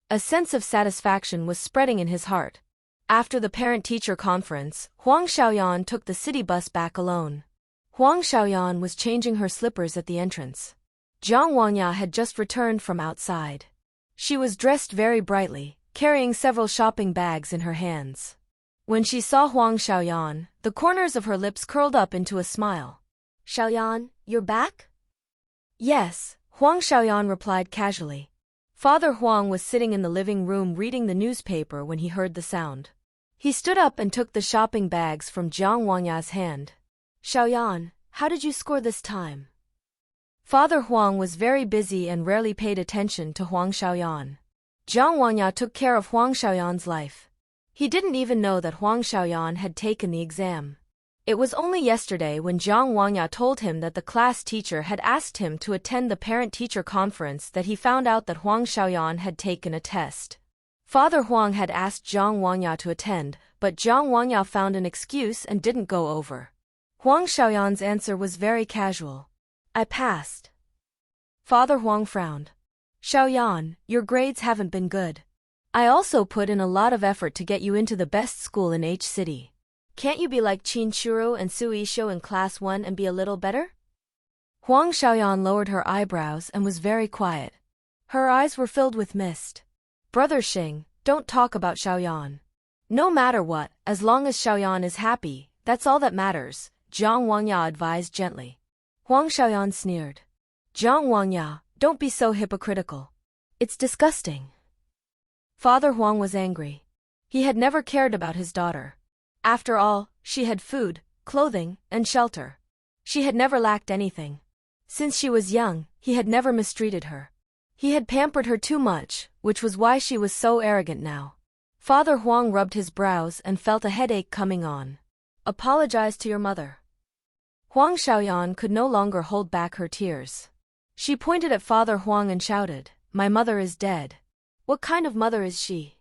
A sense of satisfaction was spreading in his heart. After the parent-teacher conference, Huang Xiaoyan took the city bus back alone. Huang Xiaoyan was changing her slippers at the entrance. Jiang Wangya had just returned from outside. She was dressed very brightly, carrying several shopping bags in her hands. When she saw Huang Xiaoyan, the corners of her lips curled up into a smile. Xiaoyan, you're back? Yes, Huang Xiaoyan replied casually. Father Huang was sitting in the living room reading the newspaper when he heard the sound. He stood up and took the shopping bags from Jiang Wangya's hand. Xiaoyan, how did you score this time? Father Huang was very busy and rarely paid attention to Huang Xiaoyan. Jiang Wangya took care of Huang Xiaoyan's life. He didn't even know that Huang Xiaoyan had taken the exam. It was only yesterday when Zhang Wangya told him that the class teacher had asked him to attend the parent-teacher conference that he found out that Huang Xiaoyan had taken a test. Father Huang had asked Zhang Wangya to attend, but Zhang Wangya found an excuse and didn't go over. Huang Xiaoyan's answer was very casual. I passed. Father Huang frowned. Xiaoyan, your grades haven't been good. I also put in a lot of effort to get you into the best school in H City. Can't you be like Qin Sheng and Su Yishou in class 1 and be a little better? Huang Xiaoyan lowered her eyebrows and was very quiet. Her eyes were filled with mist. Brother Xing, don't talk about Xiaoyan. No matter what, as long as Xiaoyan is happy, that's all that matters, Zhang Wangya advised gently. Huang Xiaoyan sneered. Zhang Wangya, don't be so hypocritical. It's disgusting. Father Huang was angry. He had never cared about his daughter. After all, she had food, clothing, and shelter. She had never lacked anything. Since she was young, he had never mistreated her. He had pampered her too much, which was why she was so arrogant now. Father Huang rubbed his brows and felt a headache coming on. Apologize to your mother. Huang Xiaoyan could no longer hold back her tears. She pointed at Father Huang and shouted, My mother is dead. What kind of mother is she?